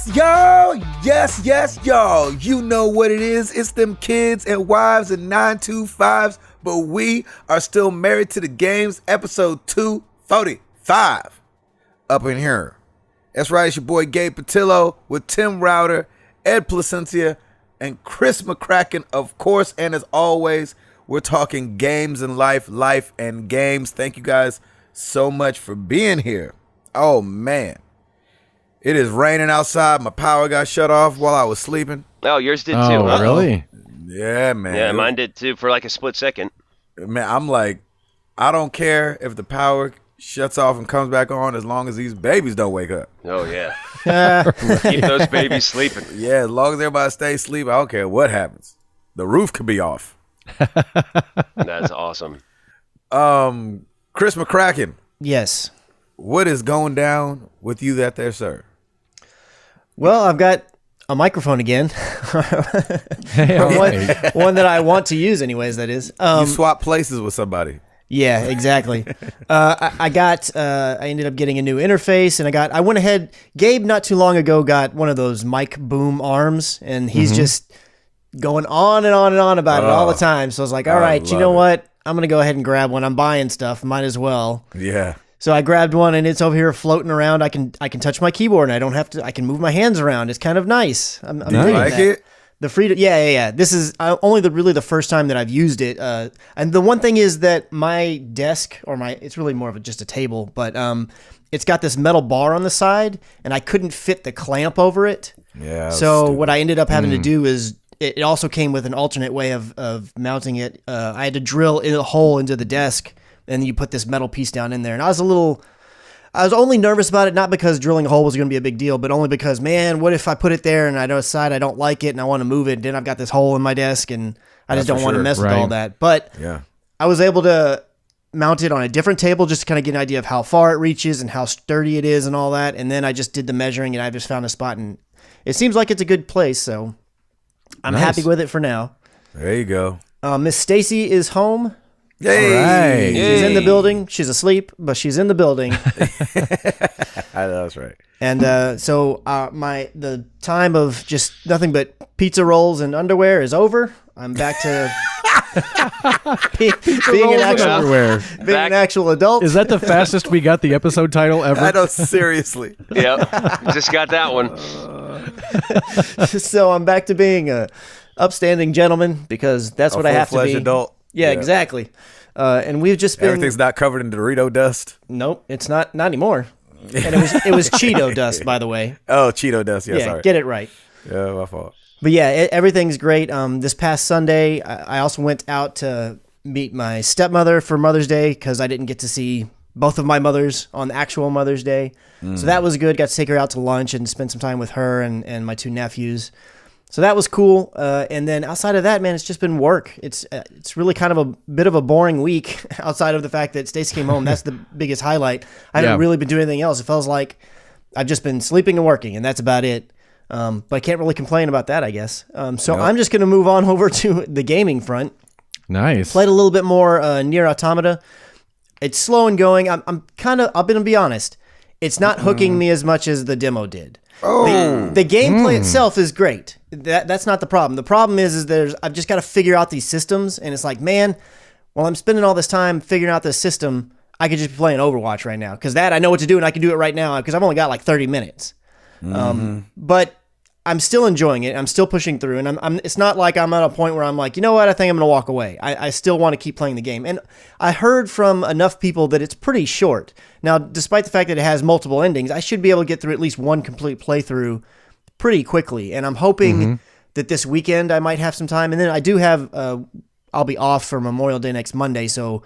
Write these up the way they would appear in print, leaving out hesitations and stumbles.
Y'all. You know what it is. It's them kids and wives and 925s, but we are still married to the games. Episode 245 up in here. That's right. It's your boy Gabe Patillo with Tim Router, Ed Placencia, and Chris McCracken, of course. And as always, we're talking games and life and games. Thank you guys so much for being here. Oh, man. It is raining outside. My power got shut off while I was sleeping. Oh, yours did too. Oh, really? Yeah, man. Yeah, mine did too for like a split second. Man, I'm like, I don't care if the power shuts off and comes back on as long as these babies don't wake up. Oh, yeah. Keep those babies sleeping. Yeah, as long as everybody stays asleep, I don't care what happens. The roof could be off. That's awesome. Chris McCracken. Yes. What is going down with you there, sir? Well, I've got a microphone again. One that I want to use anyways, that is. You swap places with somebody. Yeah, exactly. I ended up getting a new interface, and I went ahead. Gabe not too long ago got one of those mic boom arms, and he's just going on and on and on about it all the time. So I was like, all right, you know what? I'm going to go ahead and grab one. I'm buying stuff. Might as well. Yeah. So I grabbed one, and it's over here floating around. I can touch my keyboard, and I don't have to. I can move my hands around. It's kind of nice. I'm Do you like it? The freedom, yeah. This is only the first time that I've used it. And the one thing is that my desk, it's really more of just a table, but it's got this metal bar on the side, and I couldn't fit the clamp over it. Yeah. So what I ended up having to do is it also came with an alternate way of mounting it. I had to drill a hole into the desk, and you put this metal piece down in there. And I was only nervous about it, not because drilling a hole was going to be a big deal, but only because, man, what if I put it there and I decide I don't like it and I want to move it, and then I've got this hole in my desk and I just don't want to mess with all that. But yeah. I was able to mount it on a different table just to kind of get an idea of how far it reaches and how sturdy it is and all that. And then I just did the measuring, and I just found a spot, and it seems like it's a good place. So I'm happy with it for now. There you go. Miss Stacy is home. Yay. All right. She's in the building. She's asleep, but she's in the building. I know, that's right. And so the time of just nothing but pizza rolls and underwear is over. I'm back to being an actual adult. Is that the fastest we got the episode title ever? I know, seriously. Yep, just got that one. So I'm back to being a upstanding gentleman, because that's what I have to be. Adult. Yeah, exactly. And we've just been... Everything's not covered in Dorito dust? Nope, it's not anymore. And it was Cheeto dust, by the way. Oh, Cheeto dust. Yeah, sorry. Get it right. Yeah, my fault. But yeah, everything's great. This past Sunday, I also went out to meet my stepmother for Mother's Day, because I didn't get to see both of my mothers on the actual Mother's Day. So that was good. Got to take her out to lunch and spend some time with her and my two nephews. So that was cool. And then outside of that, man, it's just been work. It's really kind of a bit of a boring week outside of the fact that Stacey came home. That's the biggest highlight. I haven't really been doing anything else. It feels like I've just been sleeping and working, and that's about it. But I can't really complain about that, I guess. So I'm just going to move on over to the gaming front. Nice. Played a little bit more Nier Automata. It's slow and going. I'm going to be honest. It's not hooking me as much as the demo did. Oh. The gameplay itself is great. That's not the problem. The problem is I've just got to figure out these systems, and it's like, man, while I'm spending all this time figuring out this system, I could just be playing Overwatch right now, because I know what to do, and I can do it right now, because I've only got like 30 minutes. But I'm still enjoying it. I'm still pushing through, and it's not like I'm at a point where I'm like, you know what, I think I'm going to walk away. I still want to keep playing the game. And I heard from enough people that it's pretty short. Now, despite the fact that it has multiple endings, I should be able to get through at least one complete playthrough pretty quickly. And I'm hoping that this weekend I might have some time. And then I do have, I'll be off for Memorial Day next Monday. So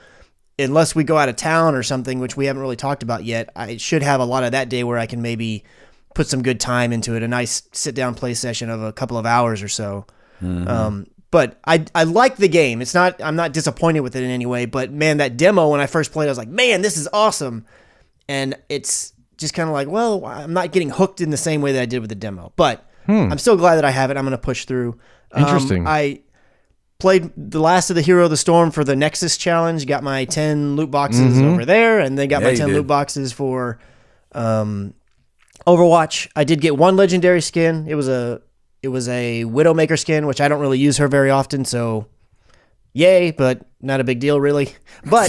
unless we go out of town or something, which we haven't really talked about yet, I should have a lot of that day where I can maybe put some good time into it, a nice sit-down play session of a couple of hours or so. But I like the game. I'm not disappointed with it in any way, but man, that demo, when I first played, I was like, man, this is awesome. And it's just kind of like, well, I'm not getting hooked in the same way that I did with the demo, but I'm still glad that I have it. I'm going to push through. Interesting. I played the last of the Hero of the Storm for the Nexus Challenge, got my 10 loot boxes over there, and then got my 10 loot boxes for Overwatch, I did get one legendary skin. It was a Widowmaker skin, which I don't really use her very often, so yay, but not a big deal really. But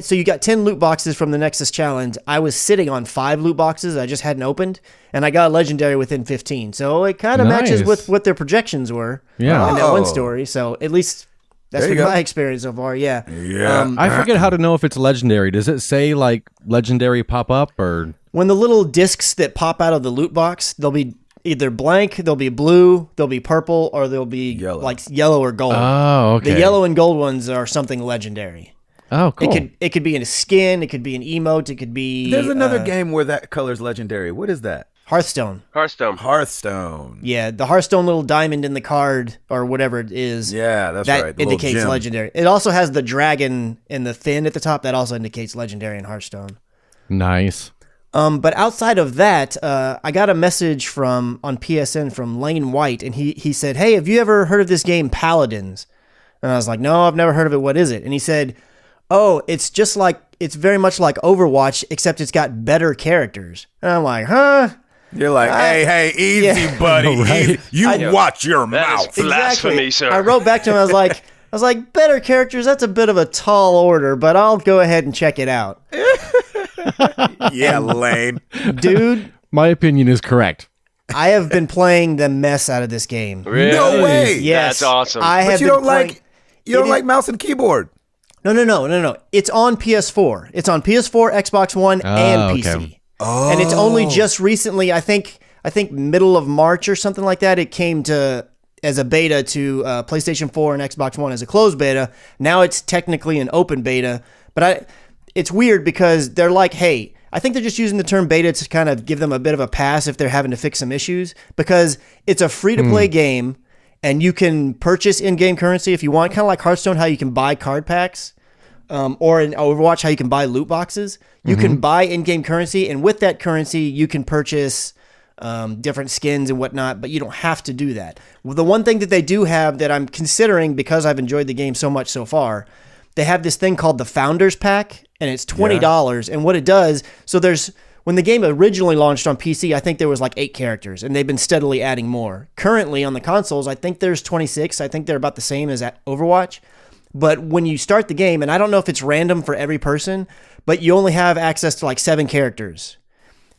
so you got 10 loot boxes from the Nexus Challenge. I was sitting on 5 loot boxes I just hadn't opened, and I got a legendary within 15. So it kind of matches with what their projections were in that one story. So at least that's been my experience so far, yeah. I forget how to know if it's legendary. Does it say like legendary pop up or... When the little discs that pop out of the loot box, they'll be either blank, they'll be blue, they'll be purple, or they'll be yellow or gold. Oh, okay. The yellow and gold ones are something legendary. Oh, cool. It could be in a skin, it could be an emote, it could be... There's another game where that color's legendary. What is that? Hearthstone. Yeah, the Hearthstone little diamond in the card, or whatever it is. Yeah, that's that right. That indicates legendary. It also has the dragon in the fin at the top. That also indicates legendary in Hearthstone. Nice. But outside of that, I got a message on PSN from Lane White, and he said, "Hey, have you ever heard of this game Paladins?" And I was like, "No, I've never heard of it. What is it?" And he said, "Oh, it's very much like Overwatch, except it's got better characters." And I'm like, "Huh?" You're like, hey, easy, buddy. Right. You watch your mouth. That is blasphemy, sir. I wrote back to him. I was like, better characters. That's a bit of a tall order, but I'll go ahead and check it out. Yeah, lame. Dude. My opinion is correct. I have been playing the mess out of this game. Really? No way. Yes. That's awesome. But you don't like mouse and keyboard. No. It's on PS4. It's on PS4, Xbox One, and PC. Okay. Oh. And it's only just recently, I think middle of March or something like that, it came to as a beta to PlayStation 4 and Xbox One as a closed beta. Now it's technically an open beta. But it's weird because they're like, hey, I think they're just using the term beta to kind of give them a bit of a pass if they're having to fix some issues, because it's a free-to-play game, and you can purchase in-game currency if you want, kind of like Hearthstone, how you can buy card packs, or in Overwatch, how you can buy loot boxes. You can buy in-game currency, and with that currency, you can purchase different skins and whatnot, but you don't have to do that. Well, the one thing that they do have that I'm considering, because I've enjoyed the game so much so far, they have this thing called the Founders Pack, and it's $20. And what it does, when the game originally launched on PC, I think there was like 8 characters, and they've been steadily adding more. Currently on the consoles, I think there's 26. I think they're about the same as at Overwatch. But when you start the game, and I don't know if it's random for every person, but you only have access to like 7 characters.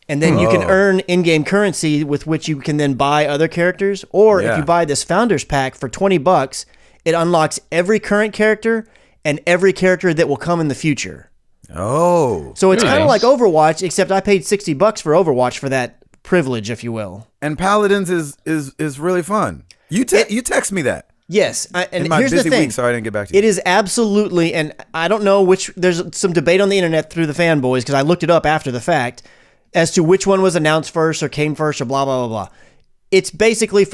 And then you can earn in-game currency with which you can then buy other characters. Or if you buy this Founders Pack for $20, it unlocks every current character and every character that will come in the future. Oh. So it's kind of like Overwatch, except I paid $60 for Overwatch for that privilege, if you will. And Paladins is really fun. You text me that. Yes. And in my here's busy the thing. week, so I didn't get back to you. It is absolutely, and I don't know there's some debate on the internet through the fanboys, because I looked it up after the fact, as to which one was announced first or came first or blah, blah, blah, blah. It's basically,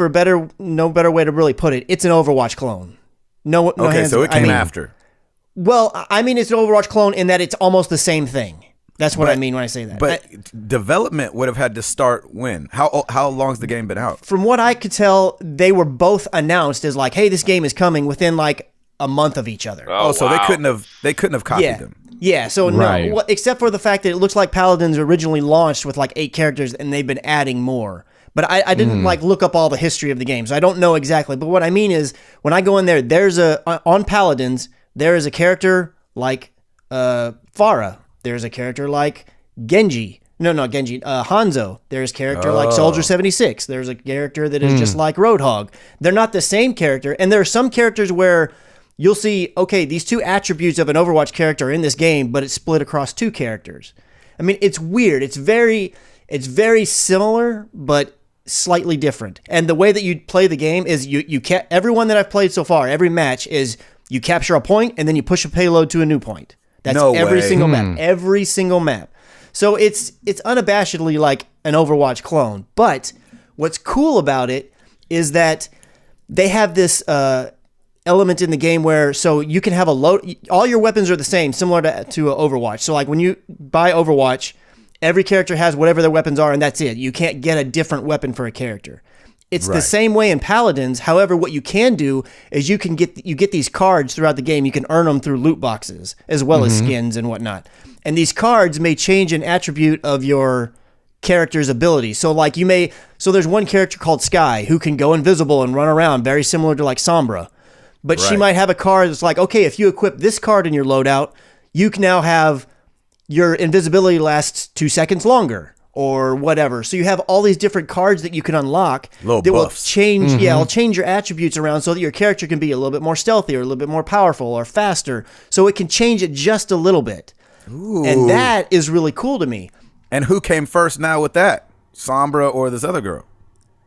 no better way to really put it, it's an Overwatch clone. No hands, so it came after. Well, I mean, it's an Overwatch clone in that it's almost the same thing. That's what I mean when I say that. But development would have had to start when? How long's the game been out? From what I could tell, they were both announced as like, hey, this game is coming within like a month of each other. So wow. they couldn't have copied them. Yeah, so no, except for the fact that it looks like Paladins originally launched with like 8 characters, and they've been adding more. But I didn't like look up all the history of the game, so I don't know exactly. But what I mean is, when I go in there, on Paladins, there is a character like Pharah. There's a character like Genji. No, not Genji. Hanzo. There's a character like Soldier 76. There's a character that is just like Roadhog. They're not the same character. And there are some characters where you'll see, okay, these 2 attributes of an Overwatch character are in this game, but it's split across 2 characters. I mean, it's weird. It's very similar, but slightly different. And the way that you play the game is everyone that I've played so far, every match is you capture a point and then you push a payload to a new point. That's every single map. Every single map. So it's unabashedly like an Overwatch clone. But what's cool about it is that they have this element in the game where you can have a load. All your weapons are the same, similar to Overwatch. So like when you buy Overwatch, every character has whatever their weapons are, and that's it. You can't get a different weapon for a character. It's the same way in Paladins. However, what you can do is you get these cards throughout the game. You can earn them through loot boxes as well as skins and whatnot. And these cards may change an attribute of your character's ability. So like there's one character called Sky who can go invisible and run around, very similar to like Sombra. But she might have a card that's like, okay, if you equip this card in your loadout, you can now have your invisibility lasts 2 seconds longer or whatever. So you have all these different cards that you can unlock Little that buffs. will change, it'll change your attributes around so that your character can be a little bit more stealthy or a little bit more powerful or faster. So it can change it just a little bit. Ooh. And that is really cool to me. And who came first now with that? Sombra or this other girl?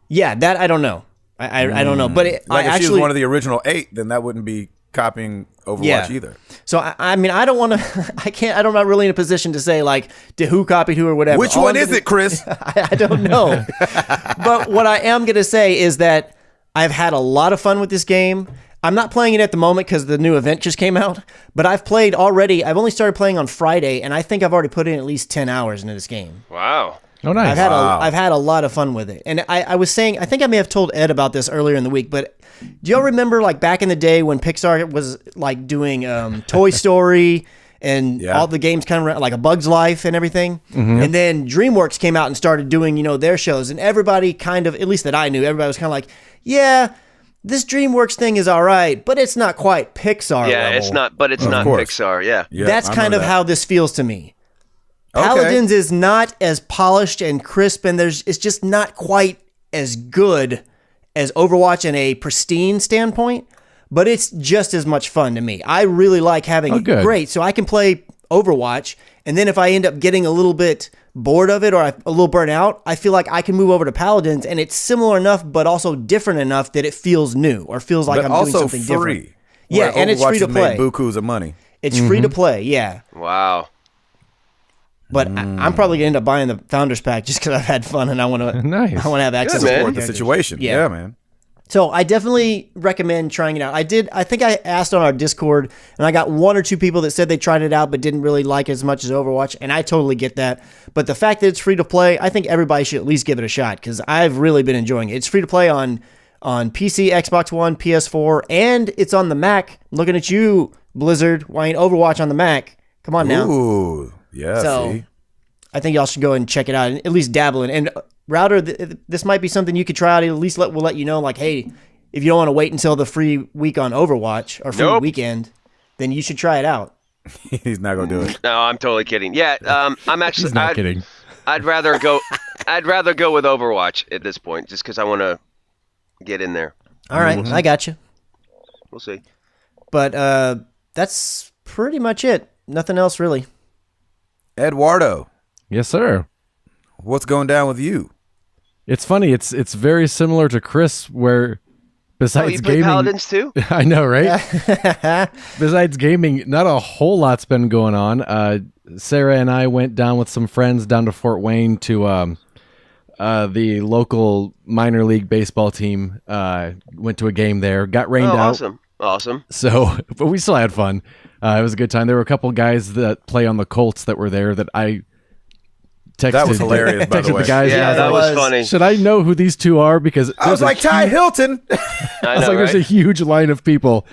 Yeah, that I don't know. I don't know, but Like I if actually she was one of the original 8, then that wouldn't be copying Overwatch either. So I mean, I don't want to. I'm not really in a position to say like who copied who or whatever. Which one is it, Chris? I don't know. But what I am going to say is that I've had a lot of fun with this game. I'm not playing it at the moment because the new event just came out, but I've played already. I've only started playing on Friday, and I think I've already put in at least 10 hours into this game. Wow. Oh, nice. I've had a lot of fun with it. And I was saying, I think I may have told Ed about this earlier in the week, but do y'all remember like back in the day when Pixar was like doing Toy Story and all the games kind of like A Bug's Life and everything? And then DreamWorks came out and started doing, their shows, and everybody kind of, at least that I knew, everybody was kind of like, yeah, this DreamWorks thing is all right, but it's not quite Pixar Yeah, level. it's not, but it's not course. Pixar. Yeah. That's kind of how this feels to me. Paladins is not as polished and crisp, and it's just not quite as good as Overwatch in a pristine standpoint, but it's just as much fun to me. I really like having it great, so I can play Overwatch, and then if I end up getting a little bit bored of it or a little burnt out, I feel like I can move over to Paladins, and it's similar enough, but also different enough that it feels new or feels like I'm doing something free. different. Yeah, and it's free to play. Bukus of money. It's free to play, yeah. Wow. But I'm probably gonna end up buying the Founders Pack just because I've had fun and I want to. Nice. I want to have access Good, to man. more The characters. situation. Yeah, man. So I definitely recommend trying it out. I think I asked on our Discord, and I got 1 or 2 people that said they tried it out but didn't really like it as much as Overwatch, and I totally get that. But the fact that it's free to play, I think everybody should at least give it a shot because I've really been enjoying it. It's free to play on PC, Xbox One, PS4, and it's on the Mac. Looking at you, Blizzard. Why ain't Overwatch on the Mac? Come on now. Ooh, yeah. So, see, I think y'all should go and check it out and at least dabble in. And Router, this might be something you could try out. At least we'll let you know, like, hey, if you don't want to wait until the free week on Overwatch or free weekend, then you should try it out. he's not gonna do it. No, I'm totally kidding. Yeah, I'm actually. He's not kidding. I'd rather go. I'd rather go with Overwatch at this point, just because I want to get in there. All right, I got you. We'll see. But that's pretty much it. Nothing else really. Eduardo, Yes, sir. what's going down with you? It's funny. It's very similar to Chris, where besides You play gaming, Paladins too? I know, right? Besides gaming, not a whole lot's been going on. Sarah and I went down with some friends down to Fort Wayne to the local minor league baseball team. Went to a game there. Got rained out. Awesome. So, but we still had fun. It was a good time. There were a couple guys that play on the Colts that were there that I texted. That was hilarious, by the texted way. the guys. Yeah, that was funny. Should I know who these two are? Because I was like Ty Hilton. I it's know, like there's a right? huge line of people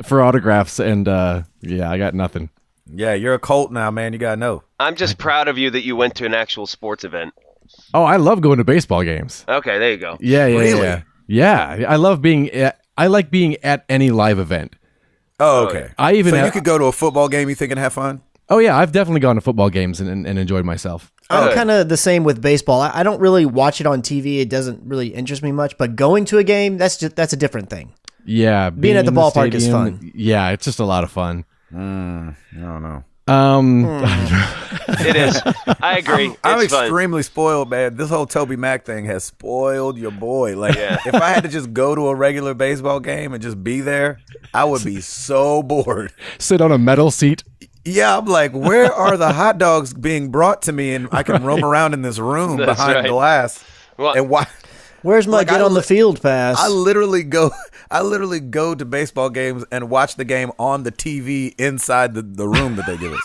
for autographs, and yeah, I got nothing. Yeah, you're a Colt now, man. You gotta know. I'm just proud of you that you went to an actual sports event. Oh, I love going to baseball games. Okay, there you go. Yeah. Really? Yeah. I love being. I like being at any live event. Oh, okay. I even so have- you could go to a football game. You think and have fun? Oh yeah, I've definitely gone to football games and enjoyed myself. I'm Good. kind of the same with baseball. I don't really watch it on TV. It doesn't really interest me much. But going to a game, that's a different thing. Yeah, Being at the in ballpark is stadium, fun. Yeah, it's just a lot of fun. I don't know. It is. I agree. I'm It's fun. extremely spoiled, man. This whole Toby Mac thing has spoiled your boy. Like, Yeah. if I had to just go to a regular baseball game and just be there, I would be so bored. Sit on a metal seat. Yeah, I'm like, where are the hot dogs being brought to me, and I can roam around in this room That's behind right. glass? Well- and why? Where's my Like, get I on the li- field pass? I literally go to baseball games and watch the game on the TV inside the room that they give us.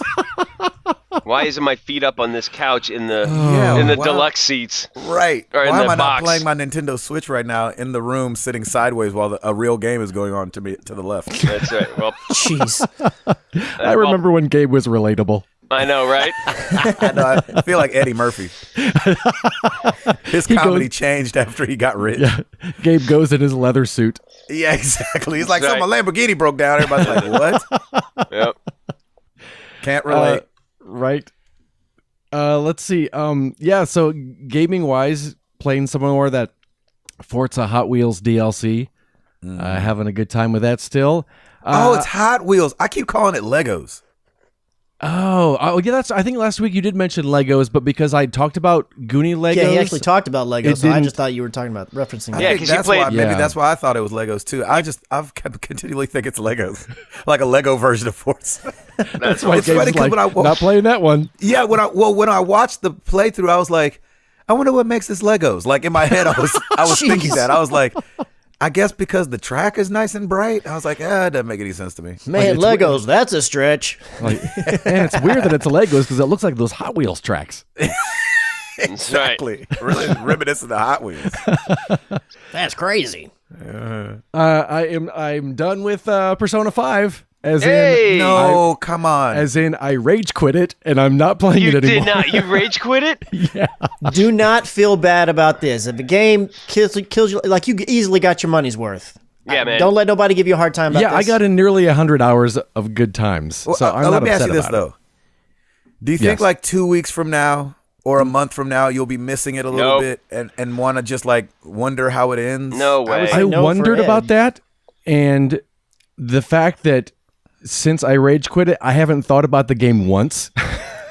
Why isn't my feet up on this couch in the Yeah, in the wow. deluxe seats? Right. Or in Why the am I box. not playing my Nintendo Switch right now in the room, sitting sideways while a real game is going on to me to the left? That's right. Well, Jeez. I remember when Gabe was relatable. I know, right? I know. I feel like Eddie Murphy. His comedy changed after he got rich. Yeah. Gabe goes in his leather suit. Yeah, exactly. He's like, so Right. my Lamborghini broke down. Everybody's like, what? Yep. Can't relate. Right. Let's see. Yeah, so gaming wise, playing some more of that Forza Hot Wheels DLC. Having a good time with that still. It's Hot Wheels. I keep calling it Legos. Oh, yeah. I think last week you did mention Legos, but because I talked about Goonie Legos. Yeah, he actually talked about Legos, It so I didn't- just thought you were talking about referencing. I Yeah, think 'cause you that's played- why. Maybe Yeah. that's why I thought it was Legos too. I've continually think it's Legos, like a Lego version of Forza. That's Why It's Gabe's funny 'cause like, when I wa- not playing that one. Yeah, when I watched the playthrough, I was like, I wonder what makes this Legos. Like in my head, I was thinking Jeez. that. I was like, I guess because the track is nice and bright. I was like, it doesn't make any sense to me. Man, Legos, that's a stretch. Like, and it's weird that it's Legos because it looks like those Hot Wheels tracks. Exactly. Really reminiscent of Hot Wheels. That's crazy. I'm done with Persona 5. Hey! No, come on. As in, I rage quit it and I'm not playing You it anymore. did not. You rage quit it? Yeah. Do not feel bad about this. If a game kills you, like you easily got your money's worth. Yeah, man. Don't let nobody give you a hard time about Yeah, this. I got in nearly 100 hours of good times. Well, So I'm not let me ask upset you this about it. though. Do you think Yes. like 2 weeks from now or a month from now you'll be missing it a little Nope. bit and want to just like wonder how it ends? No way. I I know for wondered Ed. about that, and the fact that since I rage quit it, I haven't thought about the game once.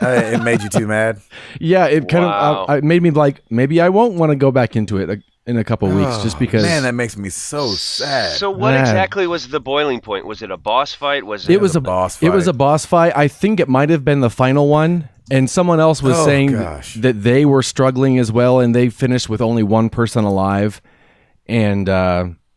It made you too mad. Yeah, it kind Wow. of it made me like maybe I won't want to go back into it in a couple weeks just because. Man, that makes me so sad. So what Man. exactly was the boiling point? Was it a boss fight? Was it was a a boss It was fight. a boss fight. I think it might have been the final one, and someone else was Oh, saying gosh. that they were struggling as well, and they finished with only one person alive. And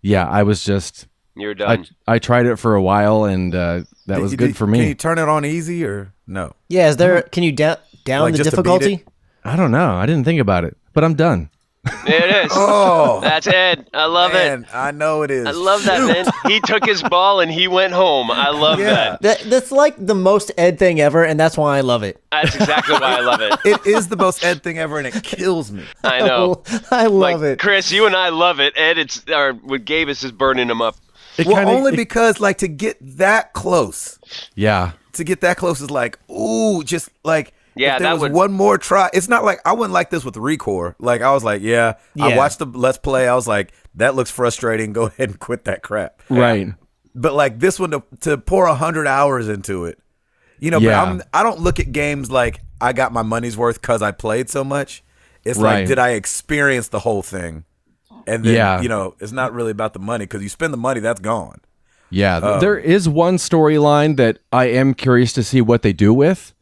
yeah, I was just You're done. I tried it for a while, and that was good for Can you me. turn it on easy or no? Yeah, is there? Can you down Like, the just to beat difficulty? it? I don't know. I didn't think about it, but I'm done. There it is. Oh, That's Ed. I love it. man, I know it is. I love that, man. He took his ball and he went home. I love Yeah. that. That's like the most Ed thing ever, and that's why I love it. That's exactly why I love it. It is the most Ed thing ever, and it kills me. I know. I love Like, it. Chris, you and I love it. Ed, with Gabe, it's just burning him up. It Well, kinda- only because like to get that close yeah. is like, ooh, just like Yeah, if there that was would- one more try. It's not like I wouldn't like this with Recore. Like I was like, I Yeah. watched the Let's Play. I was like, that looks frustrating. Go ahead and quit that crap. Right. But like this one to pour 100 hours into it, Yeah. But I don't look at games like I got my money's worth because I played so much. It's Right. like, did I experience the whole thing? And then, Yeah. it's not really about the money because you spend the money, that's gone. Yeah. There is one storyline that I am curious to see what they do with.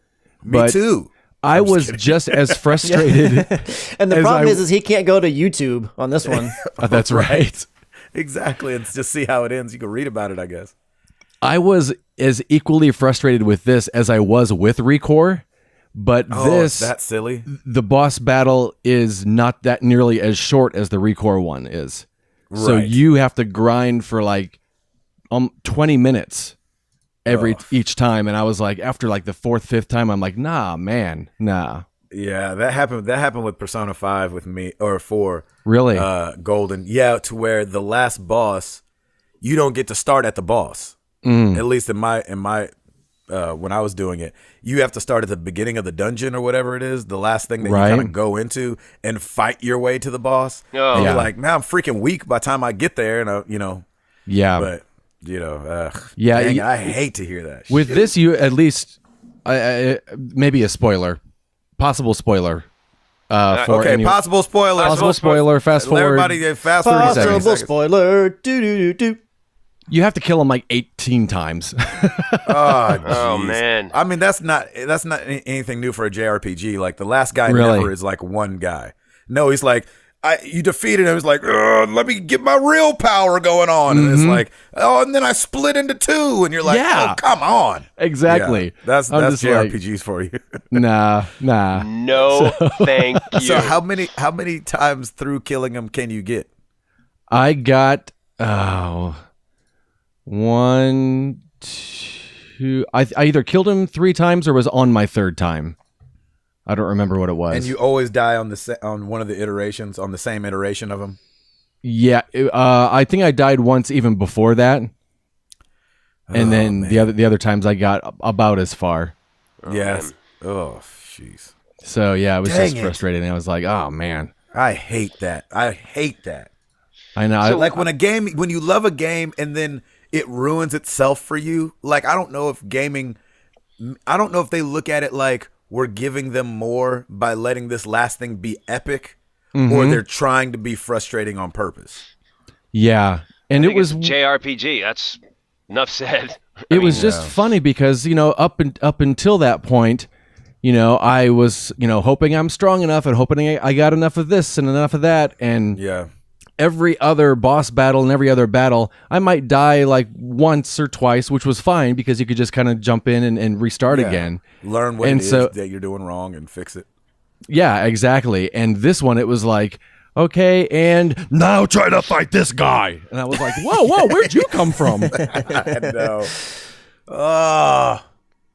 Me But too. I was just as frustrated. And the as problem I- is he can't go to YouTube on this one. That's right. Exactly. And just see how it ends. You can read about it, I guess. I was as equally frustrated with this as I was with Recore, but It's that silly. the boss battle is not that nearly as short as the Recore one is. So Right. you have to grind for like 20 minutes each time, and I was like, after like the fourth, fifth time, I'm like, nah, man, nah. Yeah, that happened. That happened with Persona 5 with me, or 4. Really? Golden. Yeah, to where the last boss, you don't get to start at the boss. At least in my when I was doing it, you have to start at the beginning of the dungeon or whatever it is, the last thing that Right. you kind of go into and fight your way to the boss. Oh. And Yeah. you're like, man, I'm freaking weak by the time I get there, and Yeah. but Yeah, dang, y- I hate to hear that. With this, you at least maybe a spoiler, possible spoiler. For okay, any- possible spoilers. possible spoiler. Fast forward. Everybody, fast forward 30 Possible seconds. spoiler. Do. You have to kill him like 18 times. Oh, Oh, jeez. man. I mean, that's not anything new for a JRPG. Like the last guy Really? never is like one guy. No, he's like, you defeated him. He's like, let me get my real power going on. And it's like, and then I split into two. And you're like, Yeah. oh, come on. Exactly. Yeah, that's I'm just like, JRPGs for you. nah. No, thank you. So how many times through killing him can you get? I got one, I either killed him 3 times or was on my 3rd time. I don't remember what it was. And you always die on on one of the iterations, on the same iteration of him? Yeah, I think I died once even before that. And then the other times I got about as far. Yes. Oh, jeez. So yeah, it was Dang just frustrating. I was like, oh man. I hate that. I know. So, like when you love a game and then it ruins itself for you. Like I don't know if they look at it like we're giving them more by letting this last thing be epic, or they're trying to be frustrating on purpose. Yeah, and it was JRPG. That's enough said. It was just funny because up until that point, I was hoping I'm strong enough and hoping I got enough of this and enough of that, and every other boss battle and every other battle, I might die like once or twice, which was fine because you could just kind of jump in and restart again. Learn what it is that you're doing wrong and fix it. Yeah, exactly. And this one, it was like, okay, and now try to fight this guy. And I was like, whoa, where'd you come from? I know. Oh.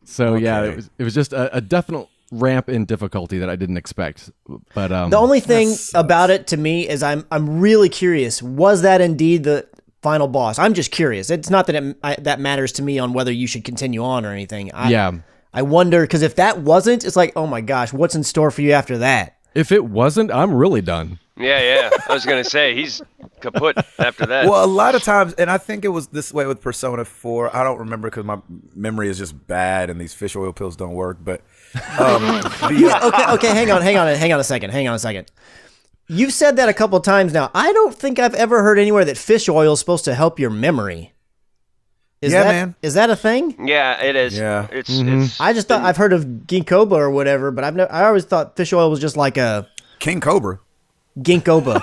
So yeah, it was just a definite ramp in difficulty that I didn't expect. But the only thing about it to me is I'm really curious. Was that indeed the final boss? I'm just curious. It's not that that matters to me on whether you should continue on or anything. I wonder, because if that wasn't, it's like, oh my gosh, what's in store for you after that? If it wasn't, I'm really done. Yeah. I was going to say, he's kaput after that. Well, a lot of times, and I think it was this way with Persona 4. I don't remember because my memory is just bad and these fish oil pills don't work. But okay, hang on a second. You've said that a couple times now. I don't think I've ever heard anywhere that fish oil is supposed to help your memory. Man. Is that a thing? Yeah, it is. Yeah. It's I just thought I've heard of ginkgoba or whatever, but I always thought fish oil was just like a King Cobra. Ginkgoba.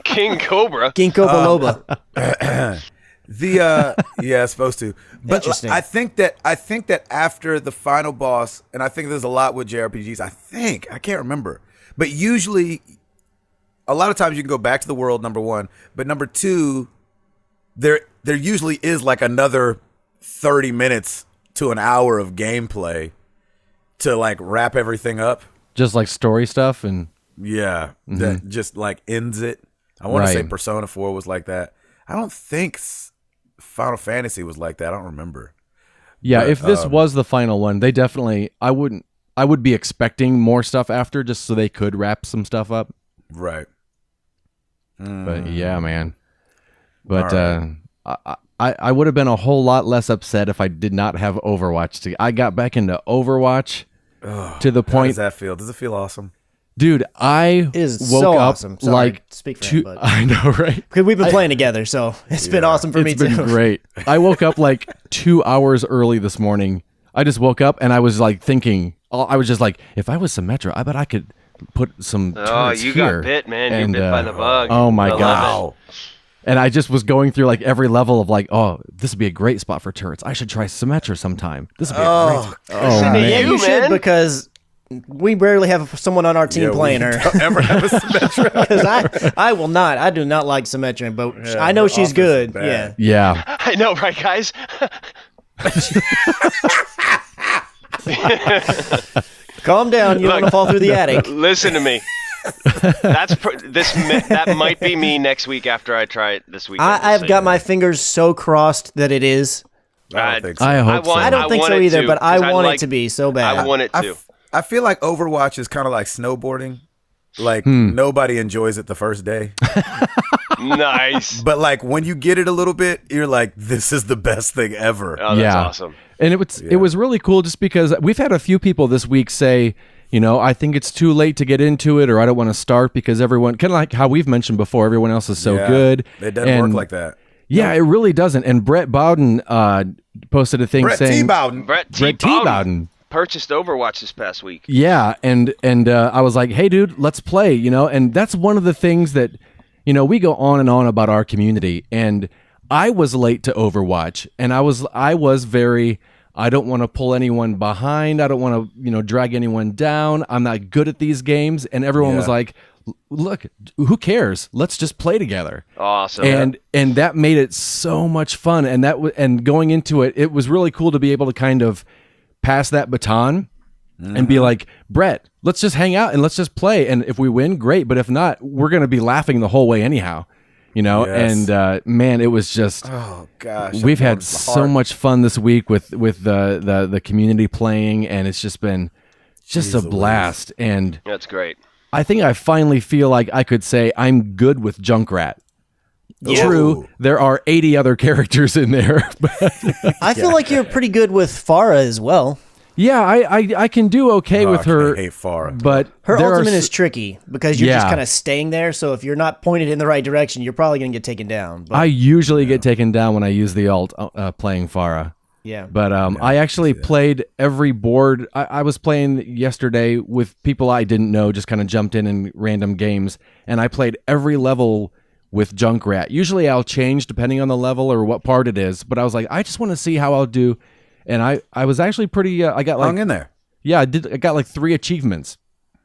King Cobra. Ginkgoba loba. It's supposed to. But Interesting. I think that after the final boss, and I think there's a lot with JRPGs. I can't remember, but usually, a lot of times you can go back to the world. Number one, but number two, there usually is like another 30 minutes to an hour of gameplay to like wrap everything up. Just like story stuff and that just like ends it. I want to say Persona 4 was like that. I don't think Final Fantasy was like that. I don't remember. Yeah, But, if this was the final one, they definitely I would be expecting more stuff after just so they could wrap some stuff up. Right. But yeah, man. But I would have been a whole lot less upset if I did not have Overwatch. I got back into Overwatch to the How point. does that feel? Does it feel awesome? Dude, I It is woke so up awesome. Sorry, like speak for two, him, but I know, right? because we've been playing together, so it's been awesome for me It's been too. great. I woke up like 2 hours early this morning. I just woke up and I was like thinking, I was just like, if I was Symmetra, I bet I could put some turrets you here. got bit, man. And, You're bit by the bug. Oh my I love god! And I just was going through like every level of like, oh, this would be a great spot for turrets. I should try Symmetra sometime. This would be a great. Oh Listen to man! Yeah, you should, man. because we rarely have someone on our team playing her. Don't ever have a Symmetra. Because I will not. I do not like Symmetra, but I know her she's offense good. is bad. Yeah. I know, right, guys? Calm down. You don't want to fall through the attic. Listen to me. That might be me next week after I try it this weekend. I've got my fingers so crossed that it is. I don't think so. I hope so. I don't think want so it either, to, but I 'cause want like- it to be so bad. I want it to. I feel like Overwatch is kind of like snowboarding. Like nobody enjoys it the first day, Nice. but like when you get it a little bit, you're like, "This is the best thing ever." Oh, that's Yeah. awesome. And it was really cool just because we've had a few people this week say, I think it's too late to get into it, or I don't want to start because everyone, kind of like how we've mentioned before, everyone else is so Yeah, good. It doesn't work like that. Yeah, it really doesn't. And Brett Bowden posted a thing Brett saying, T. Bowden. Brett T. Bowden. purchased Overwatch this past week. Yeah, and I was like, hey, dude, let's play, and that's one of the things that, we go on and on about our community, and I was late to Overwatch, and I was very, I don't want to pull anyone behind, I don't want to, drag anyone down, I'm not good at these games, and everyone was like, look, who cares? Let's just play together. Awesome. And that made it so much fun. And and going into it, it was really cool to be able to kind of pass that baton and be like, Brett, let's just hang out and let's just play. And if we win, great. But if not, we're going to be laughing the whole way anyhow. Yes. And man, it was just, oh gosh, we've had so much fun this week with the community playing, and it's just been a blast. And that's great. I think I finally feel like I could say I'm good with Junkrat. Yeah. True, there are 80 other characters in there. But I feel like you're pretty good with Farah as well. yeah, I can do okay with her. I hate Farah. But Her there ultimate are is tricky because you're just Yeah. kind of staying there. So if you're not pointed in the right direction, you're probably going to get taken down. But I usually get taken down when I use the ult playing Farah. yeah. But I actually played every board. I was playing yesterday with people I didn't know, just kind of jumped in random games, and I played every level with Junkrat. Usually I'll change depending on the level or what part it is, but I was like, I just want to see how I'll do. And I was actually pretty. I got hung in there. Yeah, I got like 3 achievements.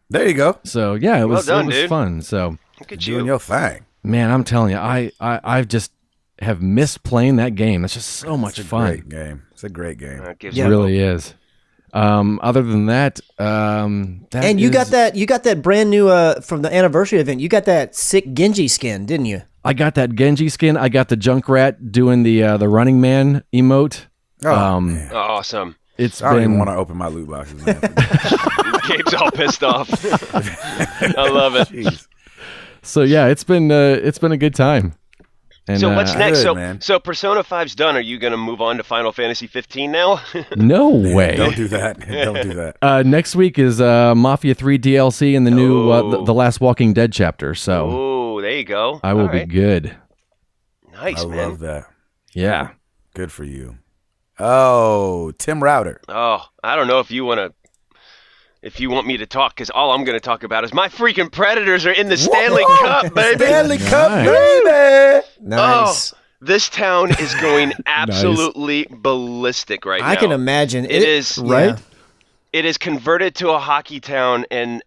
There you go. So yeah, it was dude. fun. So Look at Doing you. your thing. man, I'm telling you, I just have missed playing that game. That's just so much It's a fun. great game. It's a great game. That gives It me really is. Other than that, that And you got is- that brand new from the anniversary event. You got that sick Genji skin, didn't you? I got that Genji skin. I got the Junkrat doing the Running Man emote. Oh, man. awesome. It's I don't even been want to open my loot boxes, man. Gabe's all pissed off. I love it. Jeez. so yeah, it's been a good time. And, So what's next? Good, man. So Persona 5's done. Are you going to move on to Final Fantasy 15 now? No way. Don't do that. Don't do that. Next week is Mafia 3 DLC and the new Oh. the Last Walking Dead chapter. So Oh, there you go. I will All be right. good. Nice, I man. love that. Yeah. Good for you. Oh, Tim Router. Oh, I don't know if you want me to talk, because all I'm going to talk about is my freaking Predators are in the Stanley Cup, baby. Stanley Cup, Nice. baby. Nice. This town is going absolutely ballistic right now. I can imagine. It is right. It is converted to a hockey town, and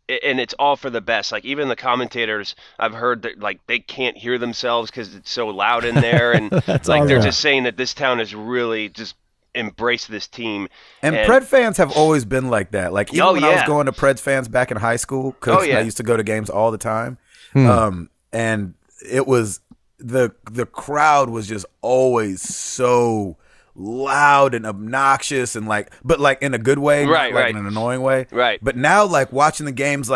it's all for the best. Like, even the commentators, I've heard that, like, they can't hear themselves because it's so loud in there, and they're just saying that this town has really just embraced this team. And Pred fans have always been like that. Like, even when I was yeah. going to Preds fans back in high school, because Oh, yeah. I used to go to games all the time. And it was the crowd was just always so loud and obnoxious and but in a good way, Right, not right. in an annoying way. Right. But now, like, watching the games,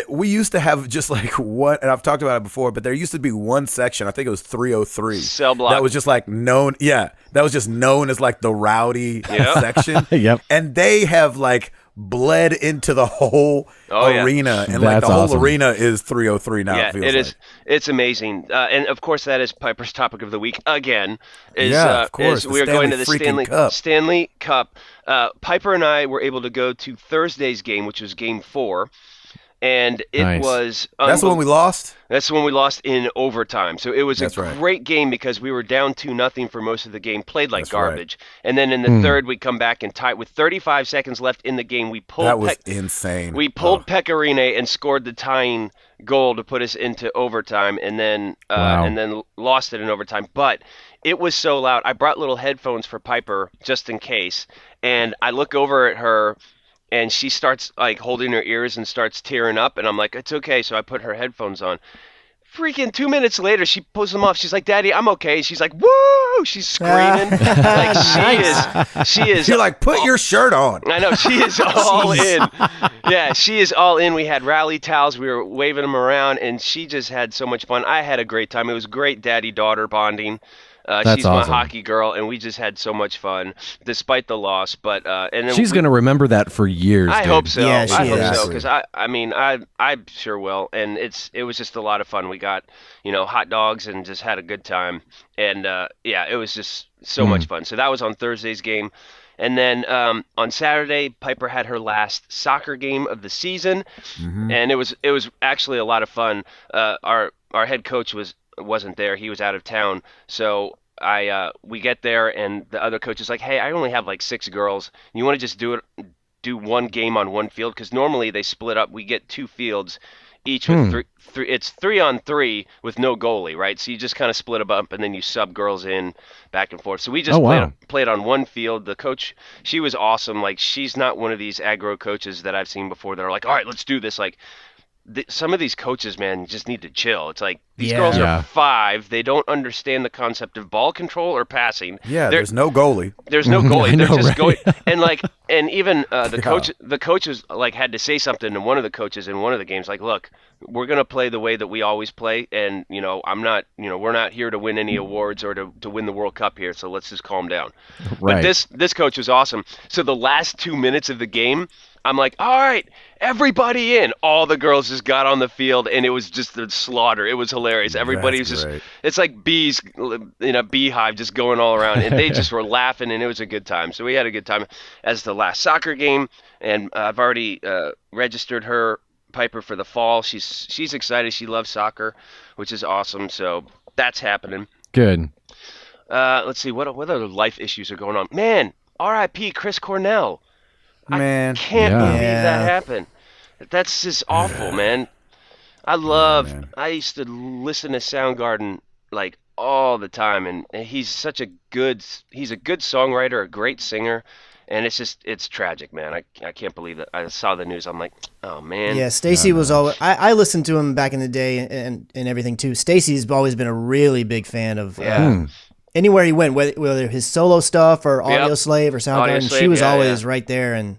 we used to have just like one, and I've talked about it before, but there used to be one section, I think it was 303, Cell block. that was just like known, that was just known as like the rowdy Yep. section. Yep. And they have like bled into the whole yeah. arena, and That's the whole awesome. arena is 303 now. Yeah, it feels it is. like. It's amazing, and of course that is Piper's topic of the week again. Yeah, of course, is the we are going to the Stanley freaking Cup. Stanley Cup. Piper and I were able to go to Thursday's game, which was Game 4, and it Nice. was. That's the one we lost. That's when we lost in overtime. So it was That's a right. great game because we were down 2-0 for most of the game, played like That's right. garbage, and then in the third we come back and tie with 35 seconds left in the game. We pulled. That was insane. We pulled Pecorine and scored the tying goal to put us into overtime, and then Wow. lost it in overtime. But it was so loud. I brought little headphones for Piper just in case, and I look over at her, and she starts like holding her ears and starts tearing up, and I'm like, it's okay. So I put her headphones on. Freaking 2 minutes later, she pulls them off. She's like, "Daddy, I'm okay." She's like, "Woo!" She's screaming. Like she is. You're like, put your shirt on. I know, she is all in. Yeah, she is all in. We had rally towels. We were waving them around, and she just had so much fun. I had a great time. It was great daddy-daughter bonding. That's She's awesome. my hockey girl, and we just had so much fun despite the loss. But and then She's going to remember that for years. I dude. hope so. Yeah, I she hope is. so, because I sure will. And it was just a lot of fun. We got hot dogs and just had a good time. And it was just so much fun. So that was on Thursday's game. And then on Saturday, Piper had her last soccer game of the season, and it was actually a lot of fun. Our head coach wasn't there; he was out of town. So we get there, and the other coach is like, "Hey, I only have like 6 girls. You want to just do do one game on one field, because normally they split up. We get 2 fields, each with three. It's 3-on-3 with no goalie, right? So you just kind of split them up, and then you sub girls in back and forth. So we just played on one field. The coach, she was awesome. Like, she's not one of these aggro coaches that I've seen before that are like, all right, let's do this. Like, some of these coaches, man, just need to chill. It's like these girls are 5. They don't understand the concept of ball control or passing. Yeah, there's no goalie. There's no goalie. They're just going, and even the coaches like had to say something to one of the coaches in one of the games, like, look, we're gonna play the way that we always play, and I'm not, we're not here to win any awards or to win the World Cup here, so let's just calm down. Right. But this coach was awesome. So the last 2 minutes of the game, I'm like, all right, everybody in. All the girls just got on the field, and it was just the slaughter. It was hilarious. Everybody was just, it's like bees in a beehive just going all around, and they just were laughing, and it was a good time. So we had a good time as the last soccer game, and I've already registered her, Piper, for the fall. She's excited. She loves soccer, which is awesome. So that's happening. Good. Let's see, what other life issues are going on? Man, R.I.P. Chris Cornell. Man, I can't believe that happened. That's just awful, man. I used to listen to Soundgarden like all the time, and he's a good songwriter, a great singer, and it's tragic, man. I can't believe that. I saw the news. I'm like, oh man. Yeah, Stacy was always. I listened to him back in the day and everything too. Stacy's always been a really big fan of. Anywhere he went, whether his solo stuff or Audio Slave or Soundgarden, she was always right there, and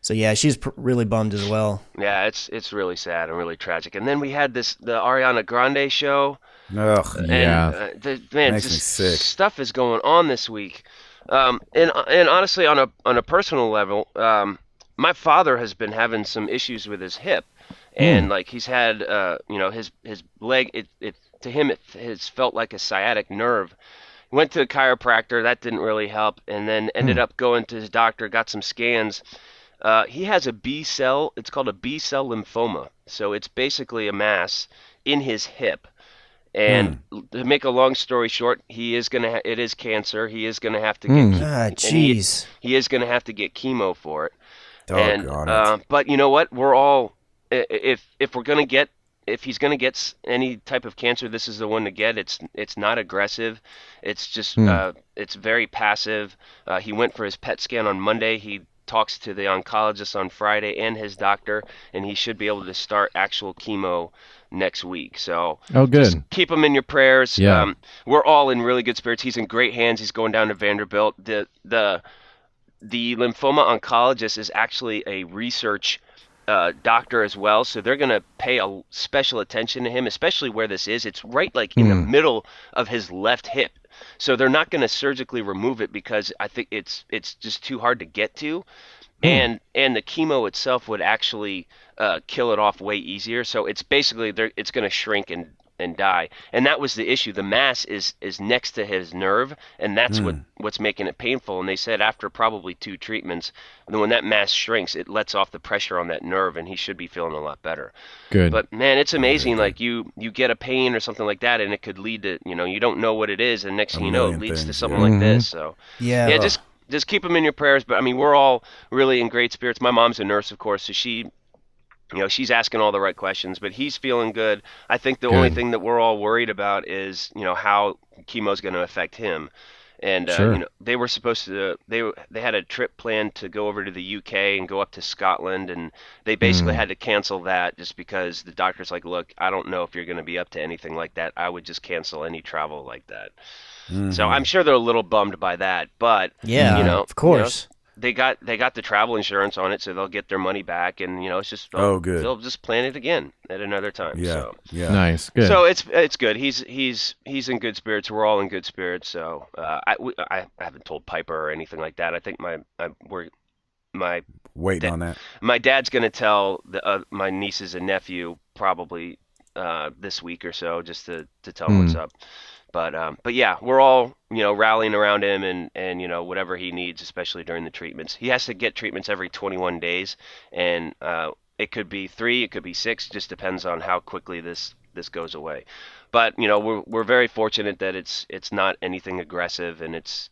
so she's really bummed as well. Yeah, it's really sad and really tragic. And then we had the Ariana Grande show. Ugh, and, makes me sick. Stuff is going on this week. And honestly, on a personal level, my father has been having some issues with his hip, and like he's had his leg. It to him it has felt like a sciatic nerve. Went to a chiropractor, that didn't really help, and then ended up going to his doctor, got some scans. He has a B cell, it's called a B cell lymphoma. So it's basically a mass in his hip. And to make a long story short, it is cancer. He is gonna have to get he is gonna have to get chemo for it. But you know what? We're all if he's going to get any type of cancer, this is the one to get. It's not aggressive. It's just it's very passive. He went for his PET scan on Monday. He talks to the oncologist on Friday and his doctor, and he should be able to start actual chemo next week. So just keep him in your prayers. Yeah. We're all in really good spirits. He's in great hands. He's going down to Vanderbilt. The lymphoma oncologist is actually a research doctor as well, so they're going to pay a special attention to him, especially where this is. It's right like in the middle of his left hip, so they're not going to surgically remove it because I think it's just too hard to get to, and the chemo itself would actually kill it off way easier. So it's basically it's going to shrink and die, and that was the issue. The mass is next to his nerve, and that's what's making it painful. And they said after probably 2 treatments, when that mass shrinks, it lets off the pressure on that nerve, and he should be feeling a lot better. Good. But man, it's amazing. Like you get a pain or something like that, and it could lead to you don't know what it is, and next thing you know, it leads to something like this. So just keep him in your prayers. But I mean, we're all really in great spirits. My mom's a nurse, of course, so she's asking all the right questions, but he's feeling good. I think the only thing that we're all worried about is, how chemo's going to affect him. And they were supposed to they had a trip planned to go over to the UK and go up to Scotland, and they basically had to cancel that just because the doctor's like, look, I don't know if you're going to be up to anything like that. I would just cancel any travel like that. So I'm sure they're a little bummed by that, but of course. They got the travel insurance on it, so they'll get their money back, and it's just good. They'll just plan it again at another time. Nice, good. So it's good. He's in good spirits. We're all in good spirits. So I haven't told Piper or anything like that. I think waiting on that. My dad's gonna tell my nieces and nephew probably this week or so, just to tell them what's up. But yeah, we're all rallying around him and whatever he needs, especially during the treatments. He has to get treatments every 21 days, and it could be 3, it could be 6, just depends on how quickly this goes away. But we're very fortunate that it's not anything aggressive, and it's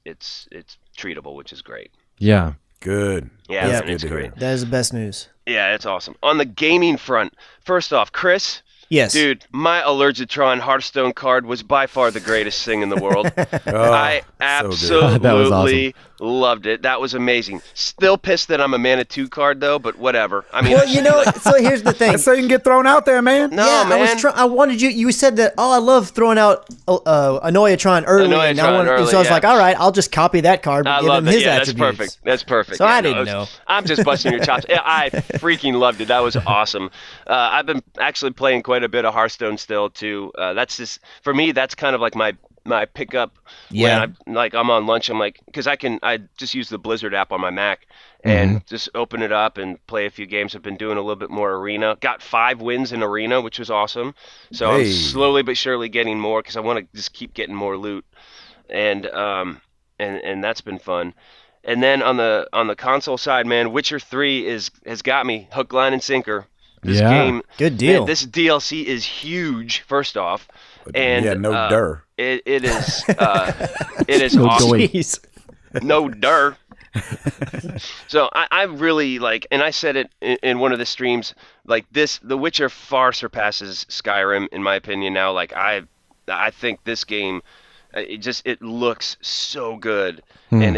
treatable, which is great. Yeah. Good. Yeah, Yeah. man, it's Good to great. hear. That is the best news. Yeah, it's awesome. On the gaming front, first off, Chris, Yes. dude, my Allergitron Hearthstone card was by far the greatest thing in the world. I absolutely That was awesome. loved it. That was amazing. Still pissed that I'm a Mana 2 card, though, but whatever. I mean, Well, you know, so here's the thing. So you can get thrown out there, man. no, yeah, man. I wanted you. You said that. Oh, I love throwing out Annoyatron early. and so I was yeah. like, all right, I'll just copy that card, I but give love him that. his Yeah, attributes. that's perfect. That's perfect. So Yeah, I didn't know. I'm just busting your chops. Yeah, I freaking loved it. That was awesome. I've been actually playing quite a bit of Hearthstone still too. That's just for me. That's kind of like my pickup. Yeah. When I'm on lunch. I'm like, because I just use the Blizzard app on my Mac and just open it up and play a few games. I've been doing a little bit more Arena. Got 5 wins in Arena, which was awesome. So I'm slowly but surely getting more because I want to just keep getting more loot, and that's been fun. And then on the console side, man, Witcher 3 has got me hook, line, and sinker. This game, Good deal. man, this DLC is huge. First off, and Yeah, no dir. It is it is No awesome. doy. Jeez. No dir. So I really like, and I said it in one of the streams, like The Witcher far surpasses Skyrim in my opinion now. Like I think this game, it looks so good, and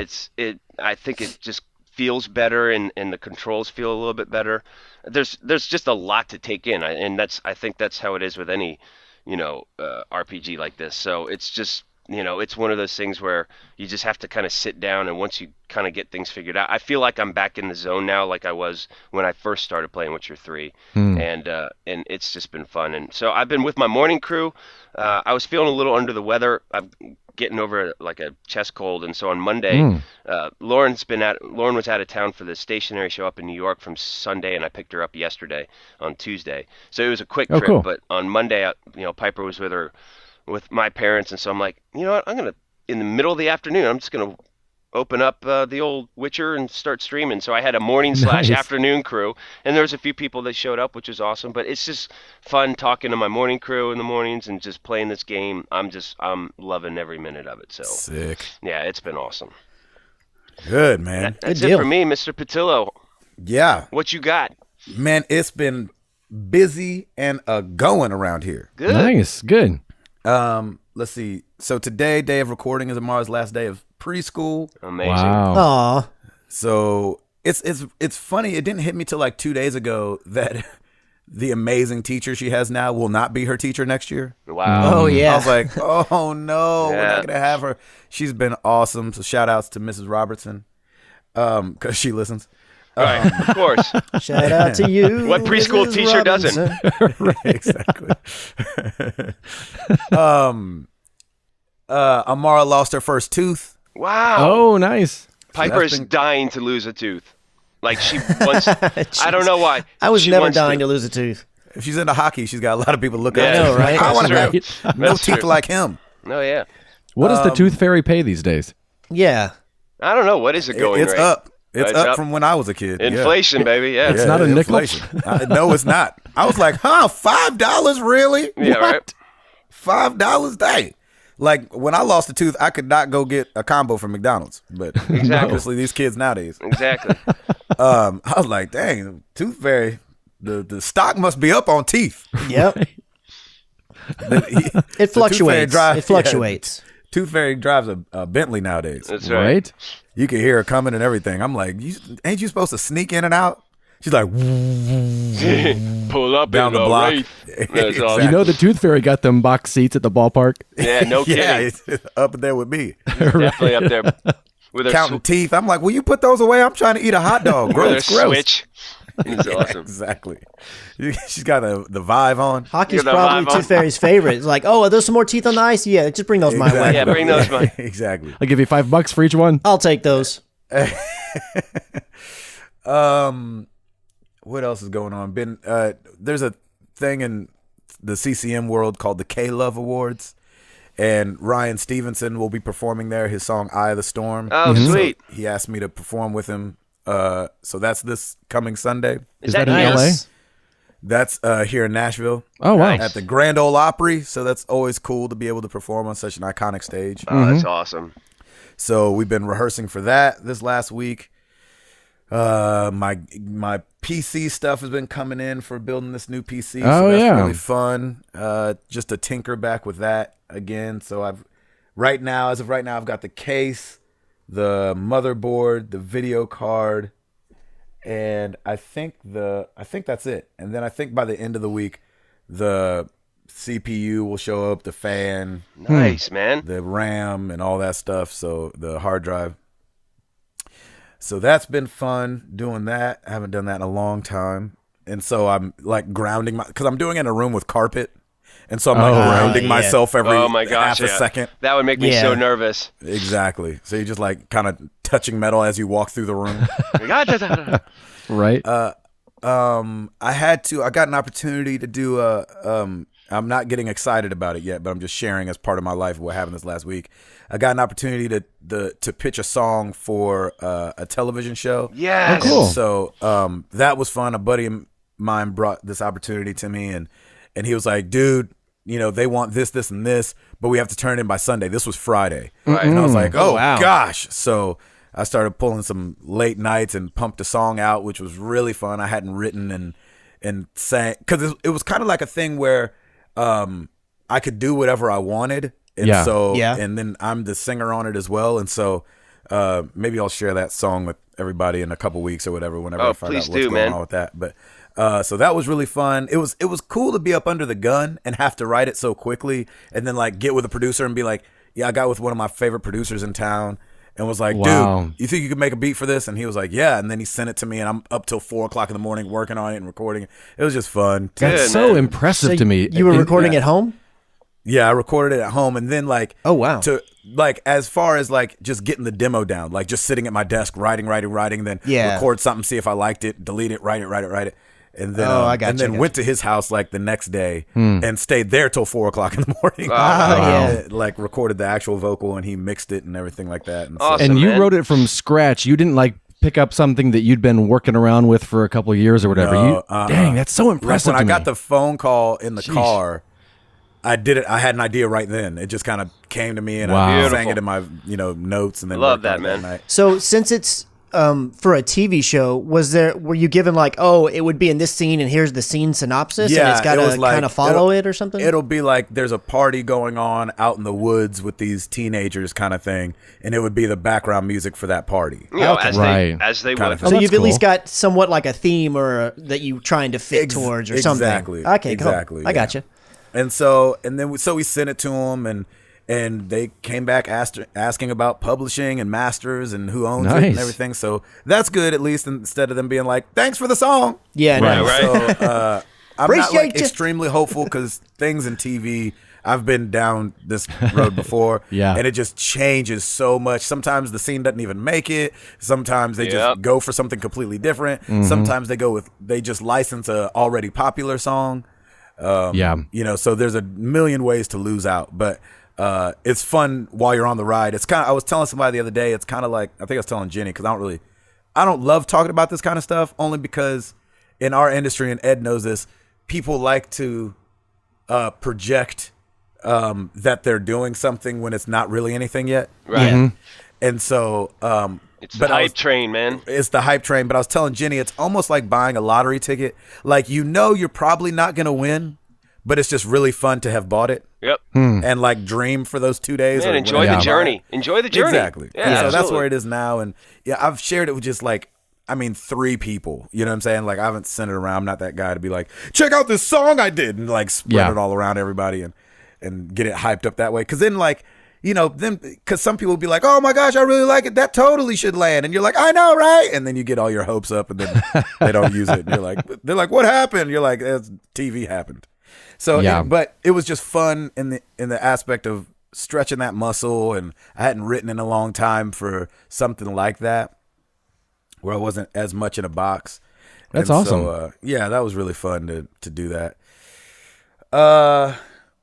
I think it just feels better, and the controls feel a little bit better. There's just a lot to take in, and I think that's how it is with any, RPG like this. So it's just, it's one of those things where you just have to kind of sit down, and once you kind of get things figured out, I feel like I'm back in the zone now, like I was when I first started playing Witcher 3, and it's just been fun. And so I've been with my morning crew. I was feeling a little under the weather. I'm getting over like a chest cold, and so on Monday, Lauren was out of town for the stationery show up in New York from Sunday, and I picked her up yesterday on Tuesday. So it was a quick trip. cool. But on Monday, Piper was with my parents, and so I'm like, you know what, I'm gonna, in the middle of the afternoon, I'm just gonna open up the old Witcher and start streaming. So I had a morning / afternoon crew, and there was a few people that showed up, which was awesome. But it's just fun talking to my morning crew in the mornings and just playing this game. I'm loving every minute of it. So Sick. yeah, it's been awesome. Good, man. That's Good it deal. for me, Mr. Patillo. Yeah. What you got? Man, it's been busy and going around here. Good. Nice. Good. Let's see. So today, day of recording, is Amara's last day of preschool. Amazing. Wow. Aw. So it's funny. It didn't hit me till like 2 days ago that the amazing teacher she has now will not be her teacher next year. Wow. Oh, yeah. I was like, oh no, we're Yeah. not gonna have her. She's been awesome. So shout outs to Mrs. Robertson, because she listens. Right, of course. Shout out to you. What preschool Mrs. teacher doesn't? Robinson. Exactly. Amara lost her first tooth. Wow. Oh, nice. Piper that's is been- dying to lose a tooth. Like she wants. I don't know why. I was She never wants dying to lose a tooth. If she's into hockey, she's got a lot of people look Yeah, up. I know, right? I want to That's have true. no That's teeth true. like him. Oh yeah. What does the tooth fairy pay these days? Yeah. I don't know. What is it going It's right? up. It's It's up up. from when I was a kid. Yeah. Inflation, baby. Yeah. It's not a nickel? inflation. No, it's not. I was like, huh? $5 really? Yeah, right. $5? Dang. Like when I lost a tooth, I could not go get a combo from McDonald's. But obviously, these kids nowadays, Exactly. I was like, dang, tooth fairy. The stock must be up on teeth. Yep. It fluctuates. drive- It fluctuates. Tooth fairy drives a Bentley nowadays. That's right. Right? You can hear her coming and everything. I'm like, ain't you supposed to sneak in and out? She's like, Pull up down in the a block. Wraith. That's Exactly. awesome. You know the tooth fairy got them box seats at the ballpark. Yeah, no kidding. Yeah, it's up there with me. Definitely up there with her Counting teeth. I'm like, will you put those away? I'm trying to eat a hot dog. with her Gross, gross. switch. It's awesome. Exactly. She's got the Vive on. Hockey's You're the probably Vibe on. Tooth Fairy's favorite. It's like, oh, are there some more teeth on the ice? Yeah, just bring those my way. Yeah, bring those my- Exactly. I'll give you $5 for each one. I'll take those. What else is going on? There's a thing in the CCM world called the K-Love Awards, and Ryan Stevenson will be performing there. His song "Eye of the Storm." Oh, sweet. He asked me to perform with him. So that's this coming Sunday. Is that in nice? LA? That's here in Nashville. Oh, wow. Nice. At the Grand Ole Opry. So that's always cool to be able to perform on such an iconic stage. Oh, that's awesome. So we've been rehearsing for that this last week. My PC stuff has been coming in for building this new PC. Oh, so that's yeah. really fun. Just to tinker back with that again. So as of right now, I've got the case, the motherboard, the video card, and I think that's it. And then I think by the end of the week, the CPU will show up, the fan, Nice, man. the RAM, and all that stuff. So the hard drive. So that's been fun doing that. I haven't done that in a long time. And so I'm like grounding because I'm doing it in a room with carpet. And so I'm like grounding myself every half a second. That would make me so nervous. Exactly. So you're just like kind of touching metal as you walk through the room. Right. I got an opportunity to do I'm not getting excited about it yet, but I'm just sharing as part of my life what happened this last week. I got an opportunity to pitch a song for a television show. Yes. Oh, cool. And so that was fun. A buddy of mine brought this opportunity to me, and he was like, dude, they want this, this, and this, but we have to turn it in by Sunday. This was Friday. Right. And I was like, oh, wow. gosh. So I started pulling some late nights and pumped a song out, which was really fun. I hadn't written and sang, because it was kind of like a thing where I could do whatever I wanted. And and then I'm the singer on it as well. And so maybe I'll share that song with everybody in a couple weeks or whatever, whenever I find out what's going on with that. But so that was really fun. It was cool to be up under the gun and have to write it so quickly, and then like get with a producer and be like, yeah, I got with one of my favorite producers in town and was like, dude, you think you could make a beat for this? And he was like, yeah. And then he sent it to me, and I'm up till 4:00 in the morning working on it and recording it. It was just fun. That's so impressive to me. You were recording at home? Yeah, I recorded it at home, and then like, oh wow, to like as far as like just getting the demo down, like just sitting at my desk writing, then record something, see if I liked it, delete it, write it, and then went to his house like the next day and stayed there till 4:00 in the morning. Like recorded the actual vocal, and he mixed it and everything like that. And, awesome, and you man. wrote it from scratch. You didn't like pick up something that you'd been working around with for a couple of years or whatever. Dang, that's so impressive. Like when to I me. got the phone call in the car, I did it. I had an idea right then. It just kind of came to me, and I sang it in my notes, and then love that, man. So since it's for a TV show, were you given like, oh, it would be in this scene, and here's the scene synopsis, and it's got to kind of follow it or something? It'll be like there's a party going on out in the woods with these teenagers, kind of thing, and it would be the background music for that party. As they would. So you've at least got somewhat like a theme or that you trying to fit towards or something. Exactly. Okay, exactly. Cool. I got you. And then we sent it to them, and they came back asking about publishing and masters and who owns it and everything. So that's good, at least, instead of them being like, thanks for the song. Yeah, right. So I'm not like extremely hopeful, because things in TV, I've been down this road before, and it just changes so much. Sometimes the scene doesn't even make it. Sometimes they just go for something completely different. Sometimes they just license a already popular song. So there's a million ways to lose out, but it's fun while you're on the ride. It's I was telling somebody the other day, it's kind of like, I think I was telling Jenny, because I don't love talking about this kind of stuff, only because in our industry, and Ed knows this, people like to project that they're doing something when it's not really anything yet. Right. And so it's the hype train, man. It's the hype train. But I was telling Jenny, it's almost like buying a lottery ticket. Like, you're probably not going to win, but it's just really fun to have bought it. Yep. And like dream for those 2 days. Man, enjoy the journey. Enjoy the journey. Exactly. Yeah, so that's where it is now. And I've shared it with just like, 3 people. You know what I'm saying? Like, I haven't sent it around. I'm not that guy to be like, check out this song I did, and like spread it all around everybody and get it hyped up that way. Because then like, because some people will be like, oh my gosh, I really like it. That totally should land. And you're like, I know, right? And then you get all your hopes up, and then they don't use it. And they're like, what happened? You're like, TV happened. So, but it was just fun in the aspect of stretching that muscle. And I hadn't written in a long time for something like that, where I wasn't as much in a box. That's awesome. So, that was really fun to do that.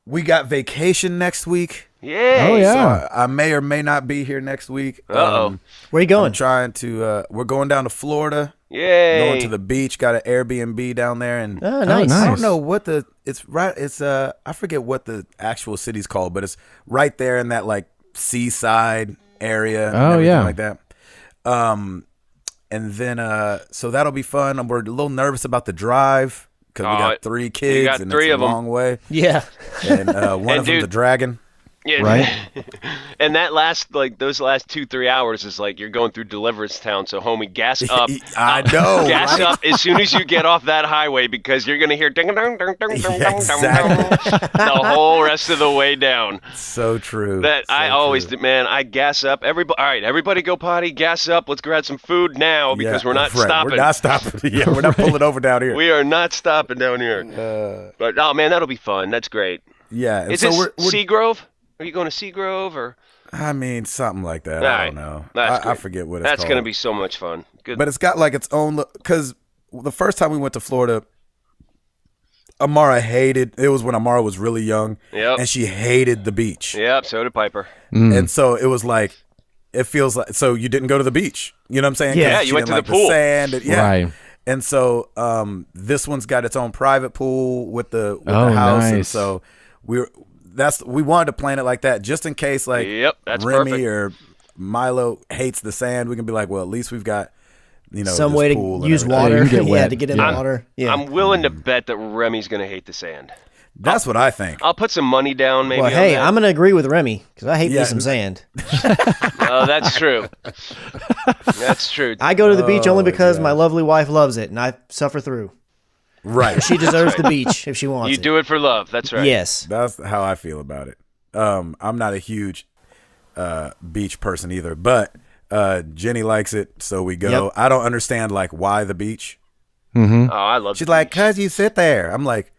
We got vacation next week. Yeah. Oh yeah. So I may or may not be here next week. Uh-oh. Where are you going? I'm trying to. We're going down to Florida. Yay. Going to the beach. Got an Airbnb down there, and Oh, nice. I don't know what it's right. It's I forget what the actual city's called, but it's right there in that like seaside area. Oh yeah. Like that. And then, so that'll be fun. We're a little nervous about the drive because we got 3 kids and it's a long way. Yeah. And one of them's a dragon. Yeah, Right. And that those last 2-3 hours is like you're going through Deliverance Town. So, homie, gas up. I know. Gas right? up as soon as you get off that highway because you're gonna hear ding dong dong dong dong dong Exactly. the whole rest of the way down. So true. That So I always true. do, man. I gas up. All right, everybody go potty. Gas up. Let's grab some food now because we're not right. stopping. We're not stopping. Yeah, we're not pulling over down here. We are not stopping down here. But oh man, that'll be fun. That's great. Yeah. And Is so this we're Seagrove? Are you going to Seagrove or? I mean, something like that. All I right. don't know. That's I great. forget what it's That's called. going to be so much fun. Good. But it's got like its own because the first time we went to Florida, Amara hated. It was when Amara was really young, Yep. and she hated the beach. Yep. So did Piper. And so it was like, it feels like, so you didn't go to the beach. You know what I'm saying? 'Cause Yeah, she you went didn't to the like pool. sand. Yeah. Right. And so this one's got its own private pool with the Oh, house. And nice. so we wanted to plan it like that just in case like Yep, that's Remy perfect. or Milo hates the sand. We can be like, well, at least we've got, Some this way pool to and use everything. water. Yeah, you can get wet. to get in the water. Yeah. I'm willing to bet that Remy's going to hate the sand. That's what I think. I'll put some money down maybe. well, on hey, that. I'm going to agree with Remy because I hate Yeah. me some sand. Oh, that's true. That's true. I go to the beach only because yeah. my lovely wife loves it and I suffer through. Right. She deserves the beach if she wants You it. do it for love. That's right. Yes. That's how I feel about it. I'm not a huge beach person either, but Jenny likes it, so we go. Yep. I don't understand like why the beach. Oh, I love. She's the like, beach. "Cause you sit there." I'm like,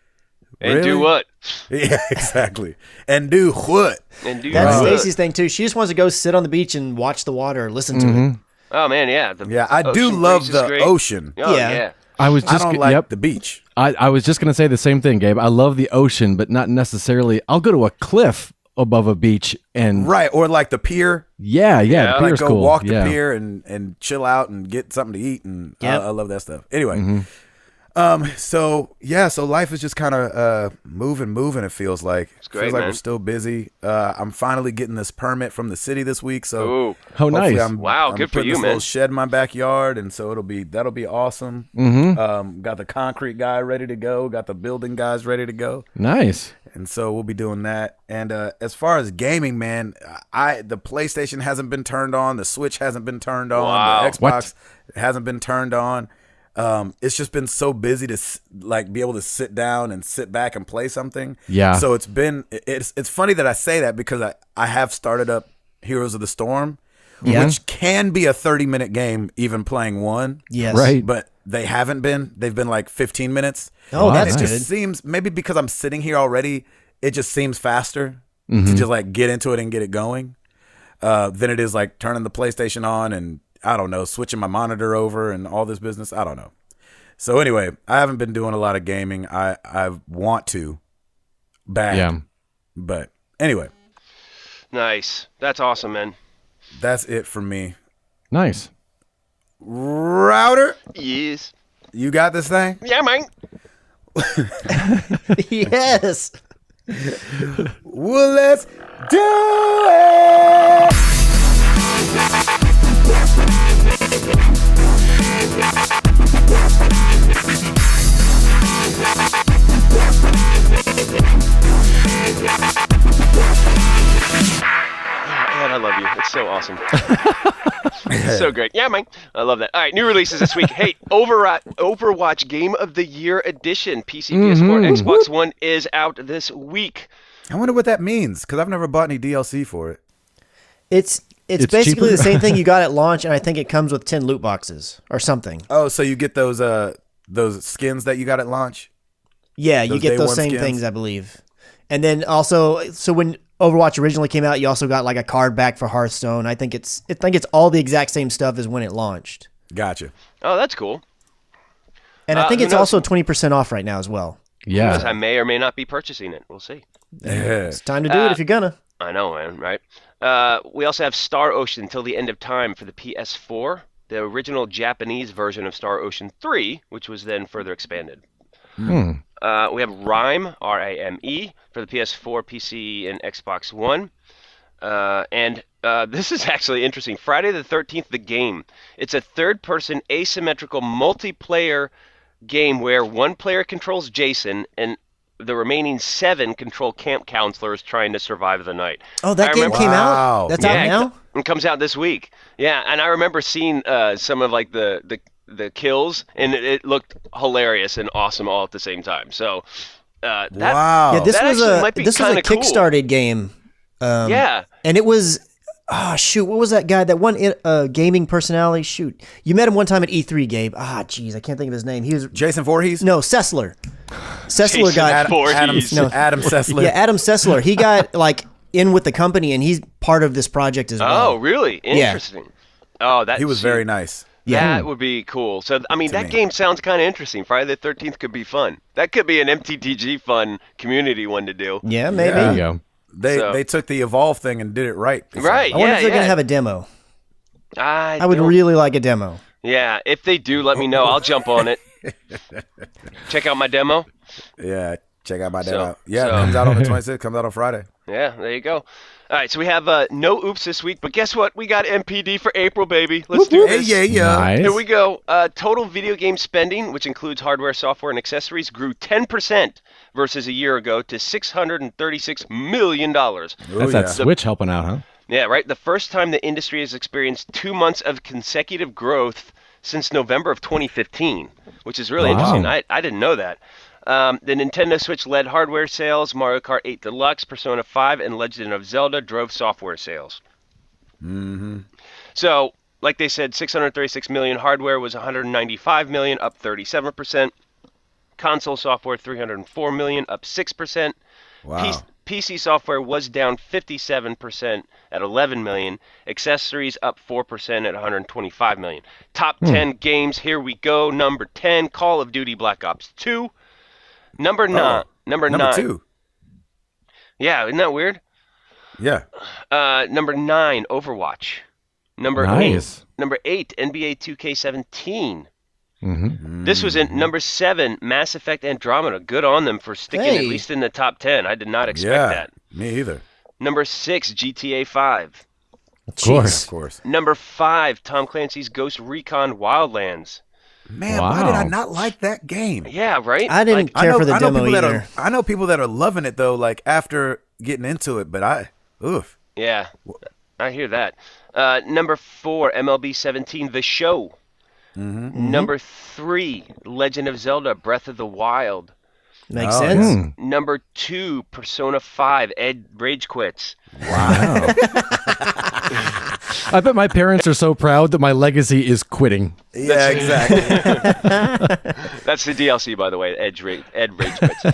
and really? do what? Yeah, exactly. And do what? And do That's what? Stacey's thing too. She just wants to go sit on the beach and watch the water, listen to it. Oh man, yeah. Yeah, I do ocean love breeze is the great. ocean. Oh Yeah. yeah. I was I just don't like yep. the beach. I was just gonna say the same thing, Gabe. I love the ocean, but not necessarily. I'll go to a cliff above a beach and Right, or like the pier. yeah, Yeah, the Like pier's go cool. walk the yeah. pier and chill out and get something to eat, and Yep. I love that stuff. Anyway, Mm-hmm. so life is just kind of moving. It feels like great, feels like man. we're still busy. I'm finally getting this permit from the city this week, so Ooh. Oh, hopefully nice. Wow, I'm good for putting you, this man. little shed in my backyard, and so that'll be awesome. Got the concrete guy ready to go. Got the building guys ready to go. Nice. And so we'll be doing that. And as far as gaming, man, the PlayStation hasn't been turned on. The Switch hasn't been turned on. Wow. The Xbox hasn't been turned on. It's just been so busy to like be able to sit down and sit back and play something. Yeah. So it's funny that I say that because I have started up Heroes of the Storm, Yeah. which can be a 30-minute game even playing one. Yes. Right. But they haven't been. They've been like 15 minutes. Oh, Wow, that's It nice. good. just seems, maybe because I'm sitting here already, it just seems faster Mm-hmm. to just like get into it and get it going than it is like turning the PlayStation on and I don't know, switching my monitor over and all this business. I don't know. So anyway, I haven't been doing a lot of gaming. I want to back. Yeah. But anyway, Nice. That's awesome, man. that's it for me. Nice. Router, Yes. you got this thing? Yeah, man. Yes. Well, let's do it. Man, I love you. It's so awesome. So great. Yeah, man. I love that. All right, new releases this week. Hey, Overwatch Game of the Year Edition. PC, PS4, Xbox One is out this week. I wonder what that means because I've never bought any DLC for it. It's It's basically cheaper? the same thing you got at launch, and I think it comes with 10 loot boxes or something. Oh, so you get those skins that you got at launch? Yeah, you Those get day those one same skins? things, I believe. And then also, so when Overwatch originally came out, you also got like a card back for Hearthstone. I think it's all the exact same stuff as when it launched. Gotcha. Oh, that's cool. And I think who it's knows? also 20% off right now as well. Because I Yeah. may or may not be purchasing it. We'll see. Yeah. It's time to do it if you're gonna. I know, man, right? We also have Star Ocean Till the End of Time for the PS4, the original Japanese version of Star Ocean 3, which was then further expanded. We have Rime, R-A-M-E, for the PS4, PC, and Xbox One. And this is actually interesting. Friday the 13th, the game. It's a third-person asymmetrical multiplayer game where one player controls Jason and the remaining 7 control camp counselors trying to survive the night. Oh, that game came out? That's out now? It comes out this week. Yeah, and I remember seeing some of like the kills, and it looked hilarious and awesome all at the same time. So, wow. Yeah, this was a cool. Kickstarted game. Yeah. And it was, what was that guy? That one gaming personality? Shoot. You met him one time at E3, Gabe. Jeez, I can't think of his name. He was Jason Voorhees? No, Sessler. Sessler got Adam Sessler. Yeah, Adam Sessler. He got like in with the company, and he's part of this project as well. Oh, really? Interesting. Yeah. Oh, he was very nice. Yeah, that would be cool. So, I mean, that game sounds kind of interesting. Friday the 13th could be fun. That could be an MTTG fun community one to do. Yeah, maybe. There you go. They took the Evolve thing and did it right. Right, I wonder if they're going to have a demo. I would really like a demo. Yeah, if they do, let me know. I'll jump on it. Check out my demo. Yeah, check out my demo. It comes out on the 26th. Comes out on Friday. Yeah, there you go. All right, so we have no oops this week, but guess what? We got MPD for April, baby. Let's do this. Yeah. Nice. Here we go. Total video game spending, which includes hardware, software, and accessories, grew 10% versus a year ago to $636 million. That's that Switch helping out, huh? Yeah, right. The first time the industry has experienced 2 months of consecutive growth since November of 2015, which is really interesting. I didn't know that. The Nintendo Switch led hardware sales. Mario Kart 8 Deluxe, Persona 5, and Legend of Zelda drove software sales. Mm-hmm. So, like they said, 636 million. Hardware was 195 million, up 37%. Console software, 304 million, up 6%. Wow. PC software was down 57% at 11 million. Accessories up 4% at 125 million. Top 10 games, here we go. Number 10, Call of Duty Black Ops 2. Number 9. Number 2. Yeah, isn't that weird? Yeah. Number 9, Overwatch. Number 8, NBA 2K17. Mm-hmm. This was in number 7, Mass Effect Andromeda. Good on them for sticking at least in the top 10. I did not expect that. Me either. Number 6, GTA 5. Of course. Of course. Number 5, Tom Clancy's Ghost Recon Wildlands. Man, why did I not like that game? Yeah, right? I didn't care for the demo either. I know people that are loving it, though, like after getting into it, but oof. Yeah, I hear that. Number 4, MLB 17, The Show. Mm-hmm. Number 3, Legend of Zelda, Breath of the Wild. Makes sense. Number 2, Persona 5, Ed Rage Quits. Wow. I bet my parents are so proud that my legacy is quitting. Yeah, exactly. That's the DLC, by the way, Ed Rage Quits.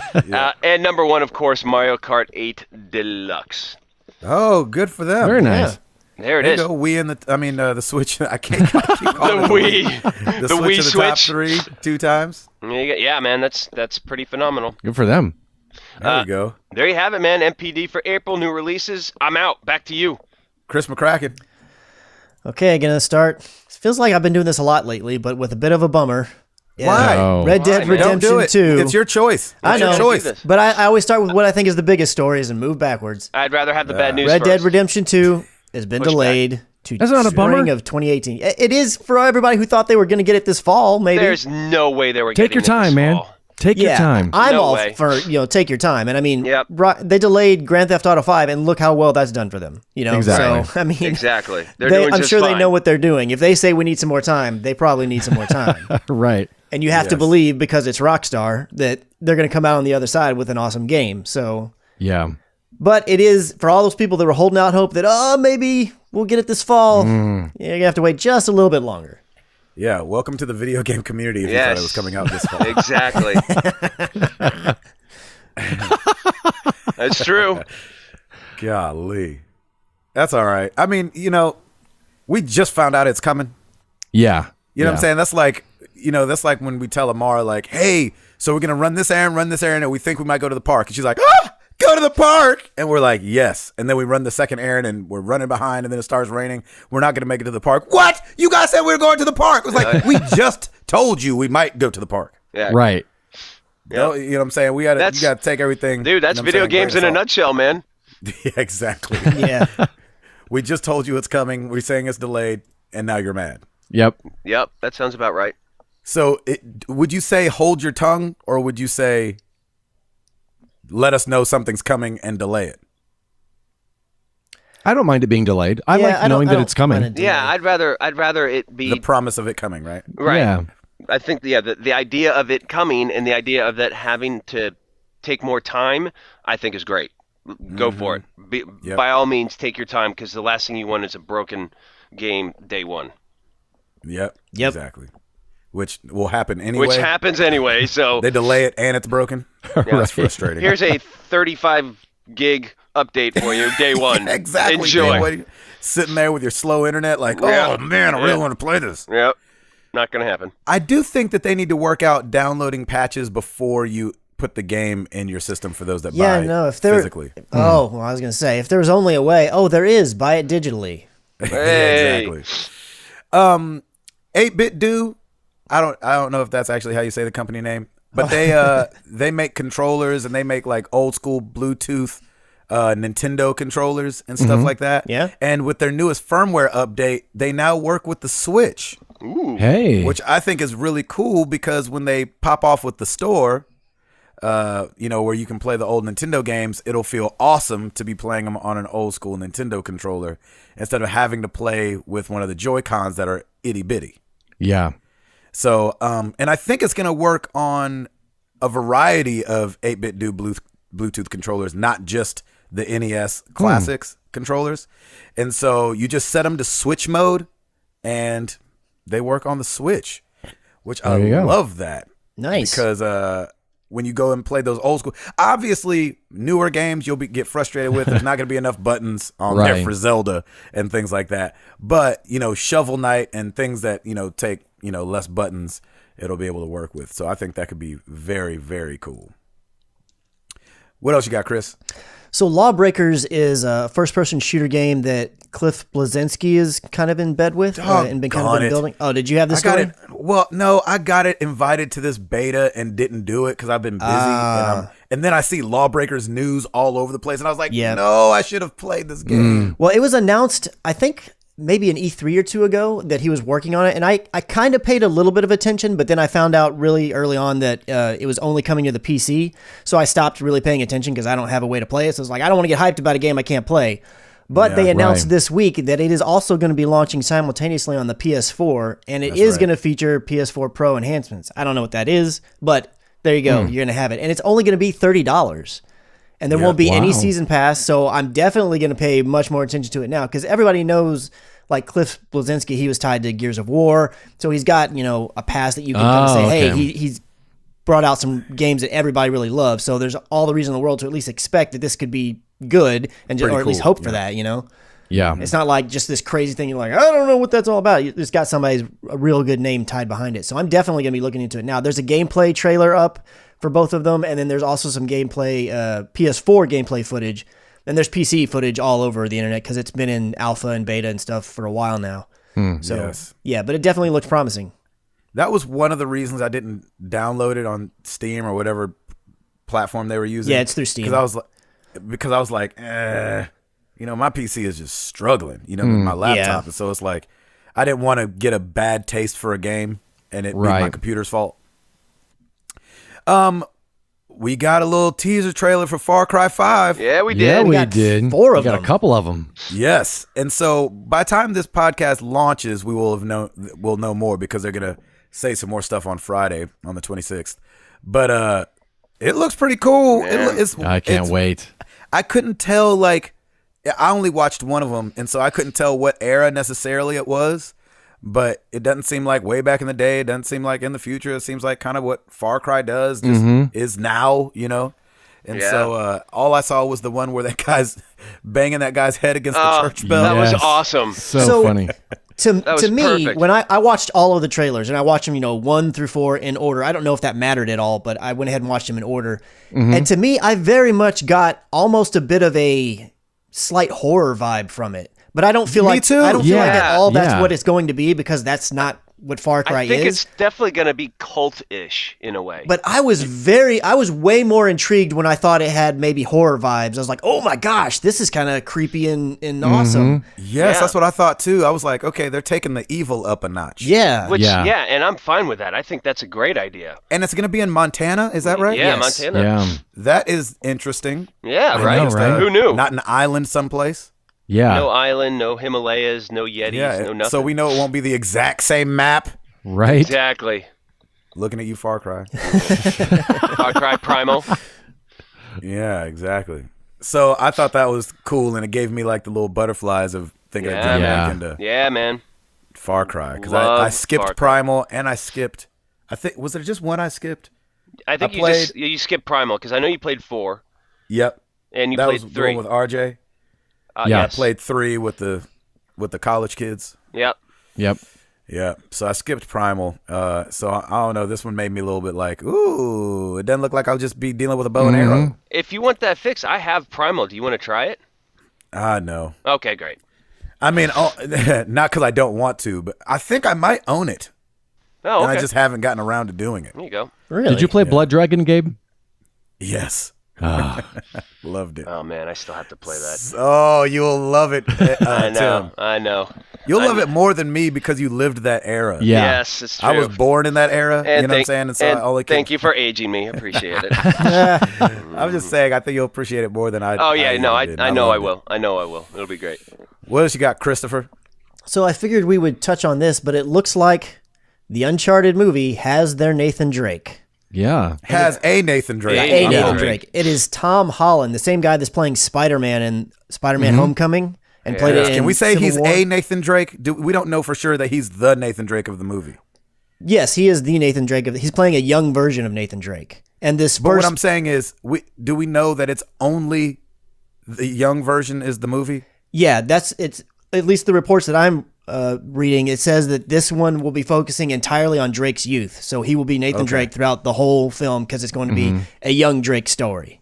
And number 1, of course, Mario Kart 8 Deluxe. Oh, good for them. Very nice. Yeah. There it is. The Switch. I can't keep calling the Wii. The the Switch Wii in the Switch. top 3 2 times. Yeah, man, that's pretty phenomenal. Good for them. There you go. There you have it, man. MPD for April, new releases. I'm out. Back to you. Chris McCracken. Okay, gonna start. It feels like I've been doing this a lot lately, but with a bit of a bummer. Yeah. Why? Oh. Red Dead Redemption Don't do it. 2. It's your choice. I know. Your choice. But I always start with what I think is the biggest stories and move backwards. I'd rather have the bad news Red first. Dead Redemption 2 has been Push delayed to That's not a bummer? spring of 2018. It is for everybody who thought they were going to get it this fall, maybe. There's no way they were Take getting your it time, this man. fall. Take your time. I'm No all way. for, take your time. And I mean, Yep. they delayed Grand Theft Auto 5, and look how well that's done for them. Exactly. So, I mean, Exactly. They're doing I'm just sure fine. they know what they're doing. If they say we need some more time, they probably need some more time. Right. And you have to Yes. believe, because it's Rockstar, that they're going to come out on the other side with an awesome game. So, Yeah. but it is, for all those people that were holding out hope that, maybe we'll get it this fall, you're going to have to wait just a little bit longer. Yeah, welcome to the video game community if you thought it was coming out this fall. Exactly. That's true. Golly. That's all right. I mean, we just found out it's coming. Yeah. You know what I'm saying? That's like, when we tell Amara, like, hey, so we're going to run this errand, and we think we might go to the park. And she's like, go to the park. And we're like, yes. And then we run the second errand, and we're running behind, and then it starts raining. We're not going to make it to the park. What? You guys said we were going to the park. It was like, we just told you we might go to the park. Yeah. Right. You know what I'm saying? You got to take everything. Dude, that's video games in a nutshell, man. Yeah, exactly. Yeah. We just told you it's coming. We're saying it's delayed, and now you're mad. Yep. Yep, that sounds about right. So would you say hold your tongue, or would you say let us know something's coming and delay it? I don't mind it being delayed. I like knowing that it's coming. Yeah, I'd rather it be The promise of it coming, right? right. Yeah. I think the idea of it coming and the idea of that having to take more time, I think is great. Go for it. By all means, take your time, because the last thing you want is a broken game day one. Yep. Exactly. Which will happen anyway. Which happens anyway. So they delay it and it's broken. That's frustrating. Here's a 35 gig update for you, day one. Exactly. Enjoy. Sitting there with your slow internet, like, oh man, I really want to play this. Yep. Not gonna happen. I do think that they need to work out downloading patches before you put the game in your system for those that buy if they're physically. Oh, well, I was gonna say, if there was only a way. Oh, there is. Buy it digitally. Hey. Yeah, exactly. 8-Bit Do. I don't know if that's actually how you say the company name, but they make controllers, and they make like old school Bluetooth Nintendo controllers and stuff like that. Yeah. And with their newest firmware update, they now work with the Switch. Ooh. Hey. Which I think is really cool, because when they pop off with the store, where you can play the old Nintendo games, it'll feel awesome to be playing them on an old school Nintendo controller instead of having to play with one of the Joy-Cons that are itty bitty. Yeah. So, and I think it's going to work on a variety of 8-Bit Do Bluetooth controllers, not just the NES Classics controllers. And so you just set them to Switch mode, and they work on the Switch, which I love that. Nice. Because when you go and play those old school, obviously newer games you'll get frustrated with. There's not going to be enough buttons on there for Zelda and things like that. But, Shovel Knight and things that, take, less buttons, it'll be able to work with. So I think that could be very, very cool. What else you got, Chris? So Lawbreakers is a first-person shooter game that Cliff Bleszinski is kind of in bed with and been kind of building. Oh, did you have this story? Well, no, I got it invited to this beta and didn't do it because I've been busy. And then I see Lawbreakers news all over the place, and I was like, no, I should have played this game. Well, it was announced, I think, maybe an E3 or two ago that he was working on it, and I kind of paid a little bit of attention, but then I found out really early on that it was only coming to the PC, so I stopped really paying attention because I don't have a way to play it. So it's like, I don't want to get hyped about a game I can't play. But they announced this week that it is also going to be launching simultaneously on the PS4, and it is going to feature PS4 Pro enhancements. I don't know what that is, but there you go. You're going to have it. And it's only going to be $30. And there won't be any season pass, so I'm definitely going to pay much more attention to it now, because everybody knows, like Cliff Bleszinski, he was tied to Gears of War, so he's got, a pass that you can kind of say, hey, he's brought out some games that everybody really loves, so there's all the reason in the world to at least expect that this could be good, and or at least hope for that, Yeah. It's not like just this crazy thing you're like, I don't know what that's all about. It's got somebody's a real good name tied behind it, so I'm definitely going to be looking into it now. There's a gameplay trailer up for both of them, and then there's also some gameplay, PS4 gameplay footage, and there's PC footage all over the internet because it's been in alpha and beta and stuff for a while now. Yeah, but it definitely looks promising. That was one of the reasons I didn't download it on Steam or whatever platform they were using. Yeah, it's through Steam. Because I was like, my PC is just struggling, with my laptop. And so it's like, I didn't want to get a bad taste for a game and it be my computer's fault. We got a little teaser trailer for Far Cry 5. Yeah, we did. Yeah, we did. 4 of them. We got a couple of them. Yes. And so by the time this podcast launches, we'll know more, because they're going to say some more stuff on Friday on the 26th. But it looks pretty cool. Yeah. I can't wait. I couldn't tell, I only watched one of them, and so I couldn't tell what era necessarily it was. But it doesn't seem like way back in the day. It doesn't seem like in the future. It seems like kind of what Far Cry does, just is now, And so all I saw was the one where that guy's banging that guy's head against the church bell. That was awesome. So funny. To me, perfect. when I watched all of the trailers, and I watched them, 1 through 4 in order. I don't know if that mattered at all, but I went ahead and watched them in order. And to me, I very much got almost a bit of a slight horror vibe from it. But I don't feel like too. I don't feel like Yeah. at all that's Yeah. what it's going to be, because that's not what Far Cry I think is. it's definitely going to be cult-ish in a way. But I was way more intrigued when I thought it had maybe horror vibes. I was like, oh my gosh, this is kind of creepy and awesome. Yes, that's what I thought too. I was like, okay, they're taking the evil up a notch. Yeah. And I'm fine with that. I think that's a great idea. And it's going to be in Montana, is that right? Yeah, Yes. Montana. Yeah. That is interesting. Yeah, I right. know, right? Who knew? Not an island someplace. Yeah. No island, no Himalayas, no Yetis, no nothing. So we know it won't be the exact same map. Right. Exactly. Looking at you, Far Cry. Far Cry Primal. Yeah, exactly. So I thought that was cool, and it gave me like the little butterflies of thinking of jumping back into Yeah, man. Far Cry. Because Love I skipped Far Cry. Primal, and I skipped, I think, was there just one I skipped? I think you skipped Primal because I know you played 4 Yep. and you That played was the 3. one with RJ. Yeah. I Yes. played 3 with the college kids. Yep. Yep. Yeah, so I skipped Primal. So I don't know. This one made me a little bit like, ooh, it doesn't look like I'll just be dealing with a bow and arrow. If you want that fix, I have Primal. Do you want to try it? No. Okay, great. I mean, not because I don't want to, but I think I might own it, Oh, and okay. I just haven't gotten around to doing it. There you go. Really? Did you play Blood Dragon, Gabe? Yes, Ah. loved it. Oh man, I still have to play that. Oh, you'll love it, I know. Tim. I know. You'll love it more than me because you lived that era. Yeah. Yes, it's true. I was born in that era. You know what I'm saying? And so and I only thank you for aging me. Appreciate it. I'm just saying, I think you'll appreciate it more than I. Oh yeah, no, I did. know I loved it. will. I know I will. It'll be great. What else you got, Christopher? So I figured we would touch on this, but it looks like the Uncharted movie has their Nathan Drake. Yeah. Has a Nathan Drake. A A Nathan Drake. Drake. It is Tom Holland, the same guy that's playing Spider-Man in Spider-Man Homecoming and played it in Can we say Civil he's War. a Nathan Drake? We don't know for sure that he's the Nathan Drake of the movie. Yes, he is the Nathan Drake. He's playing a young version of Nathan Drake. And this But first, what I'm saying is, do we know that it's only the young version is the movie? yeah, it's at least the reports that I'm reading. It says that this one will be focusing entirely on Drake's youth, so he will be Nathan Drake throughout the whole film because it's going to be a young Drake story.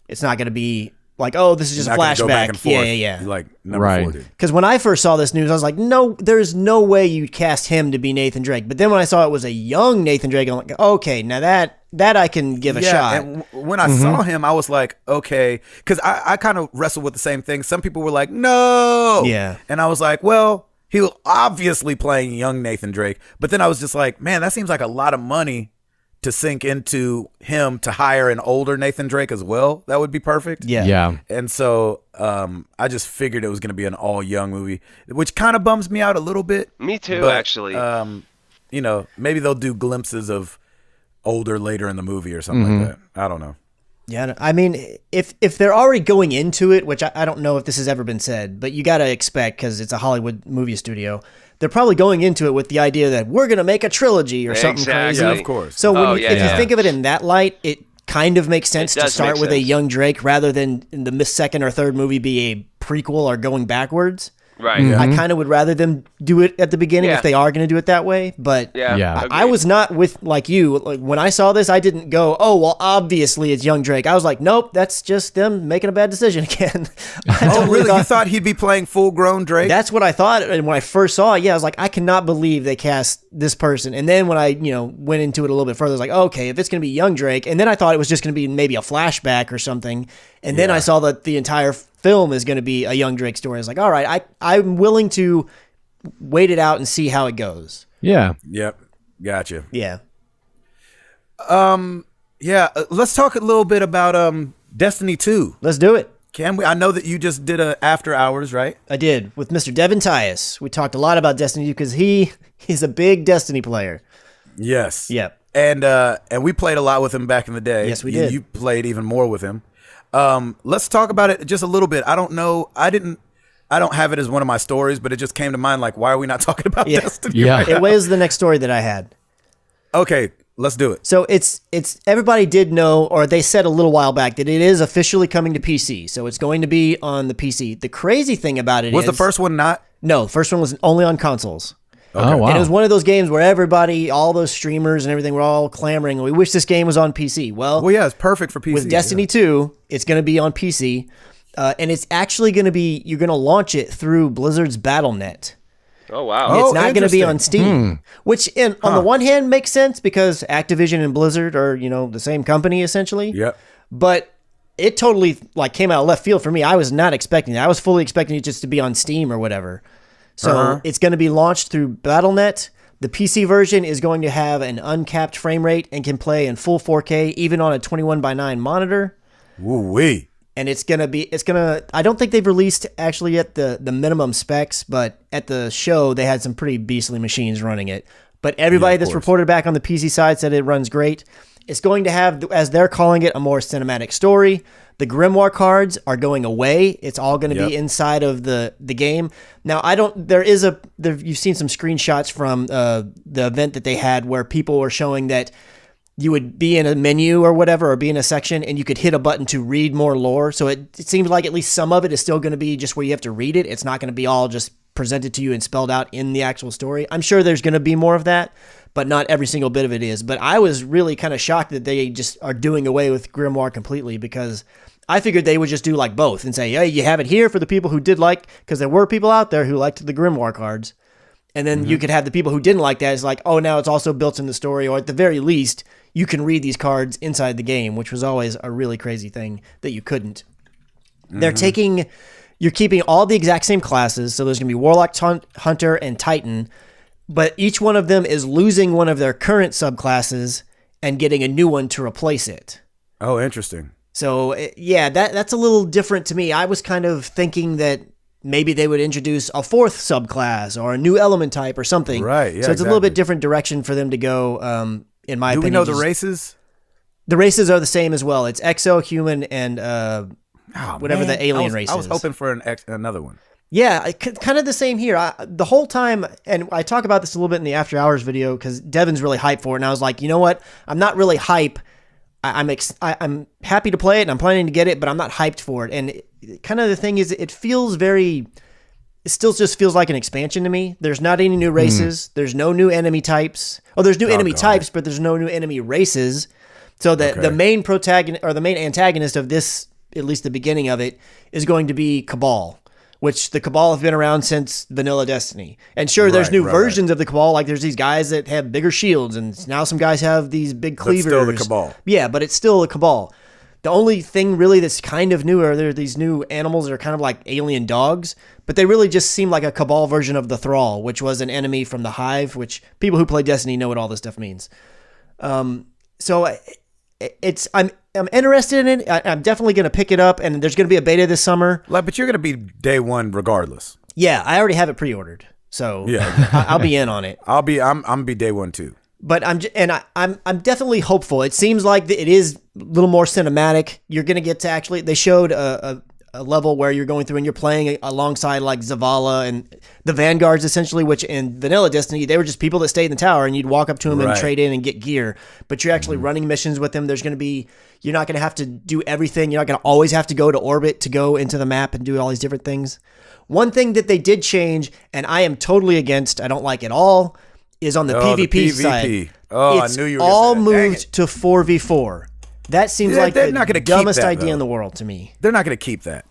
It's not going to be like, oh, this is just a Not gonna go back flashback. and forth, Yeah. Like number Right. 4 did. Because when I first saw this news, I was like, no, there's no way you cast him to be Nathan Drake. But then when I saw it was a young Nathan Drake, I'm like, okay, now that I can give a shot. And when I saw him, I was like, okay, because I kind of wrestled with the same thing. Some people were like, no, Yeah. and I was like, well, he was obviously playing young Nathan Drake, but then I was just like, man, that seems like a lot of money to sink into him to hire an older Nathan Drake as well. That would be perfect. Yeah. Yeah. And so I just figured it was going to be an all young movie, which kind of bums me out a little bit. Me too, But, actually. You know, maybe they'll do glimpses of older later in the movie or something like that. I don't know. Yeah, I mean, if they're already going into it, which I don't know if this has ever been said, but you got to expect, because it's a Hollywood movie studio, they're probably going into it with the idea that we're going to make a trilogy or something crazy. Yeah, of course. So when yeah, if yeah. you think of it in that light, it kind of makes sense It to does start make with a sense. young Drake rather than in the second or third movie be a prequel or going backwards. right. I kind of would rather them do it at the beginning Yeah. if they are going to do it that way. But Yeah. Yeah. I was not with like you. Like when I saw this, I didn't go, "Oh, well, obviously it's young Drake." I was like, "Nope, that's just them making a bad decision again." I Oh, totally really? You thought he'd be playing full grown Drake? that's what I thought. And when I first saw it, yeah, I was like, I cannot believe they cast this person. And then when I, went into it a little bit further, I was like, okay, if it's going to be young Drake, and then I thought it was just going to be maybe a flashback or something. And then I saw that the entire film is going to be a young Drake story. I was like, all right, I'm willing to wait it out and see how it goes. Yeah. Yep. Gotcha. Yeah. Yeah. Let's talk a little bit about Destiny 2. Let's do it. Can we? I know that you just did a After Hours, right? I did with Mr. Devin Tyus. We talked a lot about Destiny because he's a big Destiny player. Yes. Yep. And we played a lot with him back in the day. Yes, we did. You played even more with him. Let's talk about it just a little bit. I don't know. I don't have it as one of my stories, but it just came to mind. Like, why are we not talking about Yeah. Destiny? Yeah. right It now? was the next story that I had. Okay, let's do it. So it's everybody did know, or they said a little while back that it is officially coming to PC. So it's going to be on the PC. The crazy thing about it Was is the first one not? no, the first one was only on consoles. Oh, wow. And it was one of those games where everybody, all those streamers and everything, were all clamoring. We wish this game was on PC. Well, yeah, it's perfect for PC. with Destiny 2, it's going to be on PC, and it's actually going to be, you're going to launch it through Blizzard's Battle.net. Oh, wow. Oh, It's not going to be on interesting. Steam, which on the one hand makes sense because Activision and Blizzard are, the same company essentially. Yep. But it totally came out of left field for me. I was not expecting that. I was fully expecting it just to be on Steam or whatever. So it's going to be launched through Battle.net. The PC version is going to have an uncapped frame rate and can play in full 4K, even on a 21:9 monitor. Woo-wee. And I don't think they've released actually yet the minimum specs, but at the show they had some pretty beastly machines running it. But everybody that's reported back on the PC side said it runs great. It's going to have, as they're calling it, a more cinematic story. The Grimoire cards are going away. It's all going to be inside of the game. Now, you've seen some screenshots from the event that they had where people were showing that you would be in a menu or whatever, or be in a section, and you could hit a button to read more lore. So it seems like at least some of it is still going to be just where you have to read it. It's not going to be all just presented to you and spelled out in the actual story. I'm sure there's going to be more of that, but not every single bit of it is. But I was really kind of shocked that they just are doing away with Grimoire completely, because I figured they would just do both and say, hey, you have it here for the people who did because there were people out there who liked the Grimoire cards. And then you could have the people who didn't like that. It's now it's also built in the story, or at the very least, you can read these cards inside the game, which was always a really crazy thing that you couldn't. You're keeping all the exact same classes. So there's going to be Warlock, Hunter, and Titan, but each one of them is losing one of their current subclasses and getting a new one to replace it. Oh, interesting. So yeah, that's a little different to me. I was kind of thinking that maybe they would introduce a fourth subclass or a new element type or something. Right, yeah, so it's a little bit different direction for them to go, in my opinion. Do we know the races? The races are the same as well. It's Exo, Human, and whatever the alien race is. I was hoping for another one. Yeah, kind of the same here. The whole time, and I talk about this a little bit in the After Hours video because Devin's really hyped for it, and I was like, you know what? I'm not really hype. I'm happy to play it, and I'm planning to get it, but I'm not hyped for it. And kind of the thing is, it still just feels like an expansion to me. There's not any new races. There's no new enemy types. Oh, there's new enemy types, but there's no new enemy races. So the main protagonist or the main antagonist of this, at least the beginning of it, is going to be Cabal, which the Cabal have been around since vanilla Destiny. And sure, there's new versions of the Cabal. Like there's these guys that have bigger shields, and now some guys have these big cleavers. But still the Cabal. Yeah, but it's still a Cabal. The only thing really that's kind of new are there these new animals that are kind of like alien dogs, but they really just seem like a Cabal version of the Thrall, which was an enemy from the Hive, which people who play Destiny know what all this stuff means. So I'm interested in it. I'm definitely going to pick it up, and there's going to be a beta this summer. But you're going to be day one regardless. Yeah, I already have it pre-ordered, so yeah, I'll be in on it. I'm gonna be day one too. But I'm definitely hopeful. It seems like it is a little more cinematic. You're going to get to actually. They showed a level where you're going through and you're playing alongside like Zavala and the Vanguards, essentially, which in vanilla Destiny, they were just people that stayed in the tower and you'd walk up to them and trade in and get gear. But you're actually running missions with them. You're not going to have to do everything. You're not going to always have to go to orbit to go into the map and do all these different things. One thing that they did change, and I am totally against, I don't like at all, is on the PvP side. Oh, it's I knew you were all gonna say that. moved to 4v4. That seems like the dumbest idea in the world to me. They're not going to keep that.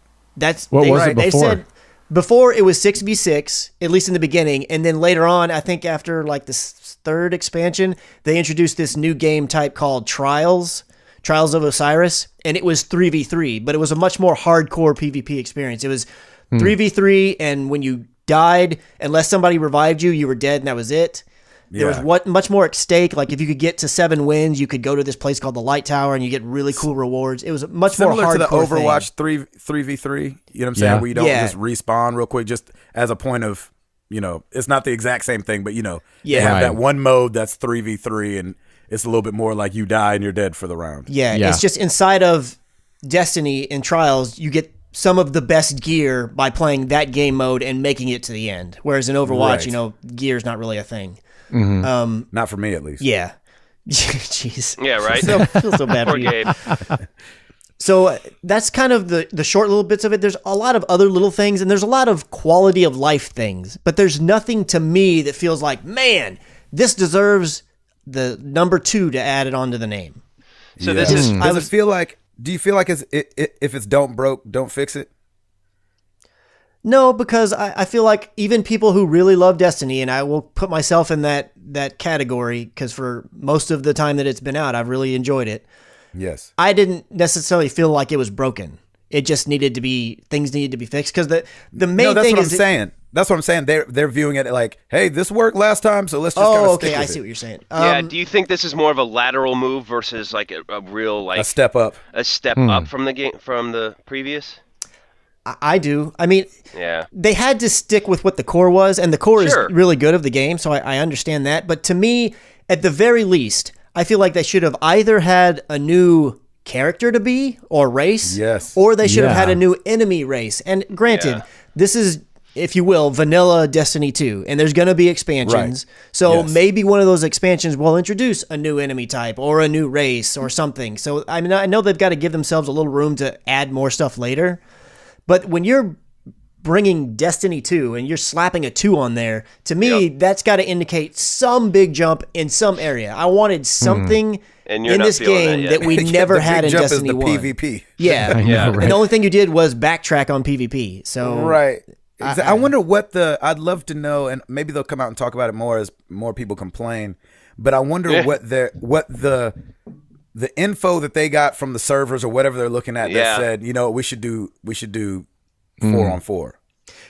What was it before? They said before it was 6v6, at least in the beginning, and then later on, I think after like the third expansion, they introduced this new game type called Trials of Osiris, and it was 3v3, but it was a much more hardcore PvP experience. It was 3v3, and when you died, unless somebody revived you, you were dead, and that was it. There was much more at stake. Like if you could get to 7 wins, you could go to this place called the Light Tower, and you get really cool rewards. It was a much more hardcore similar to the Overwatch thing. 3v3. You know what I'm saying? Where you don't just respawn real quick, just as a point of, it's not the exact same thing, but you have that one mode that's 3v3, and it's a little bit more like you die and you're dead for the round. Yeah, it's just inside of Destiny in Trials, you get some of the best gear by playing that game mode and making it to the end. Whereas in Overwatch, gear is not really a thing. Mm-hmm. Not for me, at least. Yeah. Jeez. Yeah, right. I feel so bad for you. Gabe. So that's kind of the short little bits of it. There's a lot of other little things, and there's a lot of quality of life things, but there's nothing to me that feels like, man, this deserves the number 2 to add it onto the name. So this is. Do you feel like if it's don't broke, don't fix it? No, because I feel like even people who really love Destiny, and I will put myself in that category, because for most of the time that it's been out, I've really enjoyed it. Yes. I didn't necessarily feel like it was broken. It just needed to be, things needed to be fixed, because the main that's thing what is... I'm saying. That's what I'm saying. They're viewing it like, hey, this worked last time, so let's just kind of stick with I it. see what you're saying. Yeah, do you think this is more of a lateral move versus like a real like A step up. a step up from the game from the previous? I do. I mean, Yeah. they had to stick with what the core was, and the core Sure. is really good of the game, so I understand that. But to me, at the very least, I feel like they should have either had a new character to be or race, Yes. or they should have had Yeah. a new enemy race. And granted, Yeah. this is, if you will, vanilla Destiny 2, and there's going to be expansions. Right. So Yes. maybe one of those expansions will introduce a new enemy type or a new race or something. So I mean, I know they've got to give themselves a little room to add more stuff later. But when you're bringing Destiny 2 and you're slapping a 2 on there, to me, that's got to indicate some big jump in some area. I wanted something And you're in not this feeling game that that, yet. we Yeah, never the had big in jump Destiny is the 1. PvP. Yeah. I know, right? And the only thing you did was backtrack on PvP. So Right. I wonder what I'd love to know, and maybe they'll come out and talk about it more as more people complain, but I wonder what the info that they got from the servers or whatever they're looking at that said, we should do 4-on-4.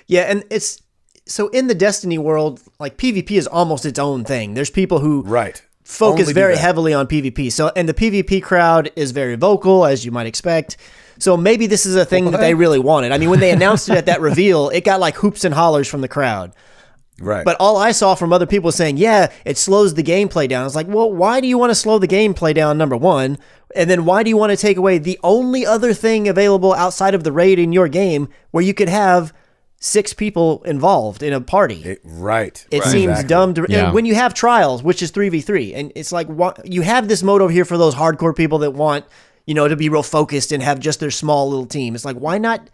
Yeah, and it's so in the Destiny world, like PvP is almost its own thing. There's people who Right. focus Only do very that. heavily on PvP. So, and the PvP crowd is very vocal, as you might expect. So maybe this is a thing that they really wanted. I mean, when they announced it at that reveal, it got like hoops and hollers from the crowd. Right. But all I saw from other people saying, yeah, it slows the gameplay down. I was like, well, why do you want to slow the gameplay down, number one? And then why do you want to take away the only other thing available outside of the raid in your game where you could have 6 people involved in a party? Right. It seems Exactly. dumb to Yeah. and when you have trials, which is 3v3, and it's like you have this mode over here for those hardcore people that want, to be real focused and have just their small little team. It's like, why not?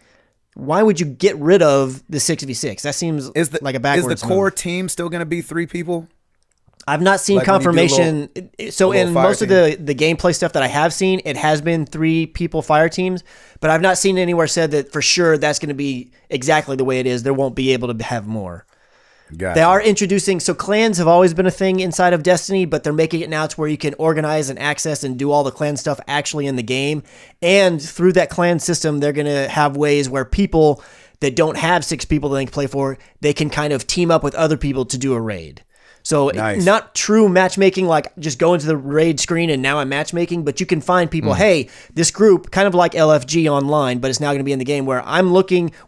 Why would you get rid of the 6v6? That seems like a backwards Is the core move. team still going to be 3 people? I've not seen Like when you do a confirmation. So a little in fire most of the gameplay stuff that I have seen, it has been 3 people fire teams, but I've not seen anywhere said that for sure that's going to be exactly the way it is. There won't be able to have more. Gotcha. They are introducing, so clans have always been a thing inside of Destiny, but they're making it now to where you can organize and access and do all the clan stuff actually in the game. And through that clan system, they're going to have ways where people that don't have 6 people that they can play for, they can kind of team up with other people to do a raid. So Nice. not true matchmaking, like just go into the raid screen and now I'm matchmaking, but you can find people, hey, this group, kind of like LFG online, but it's now going to be in the game where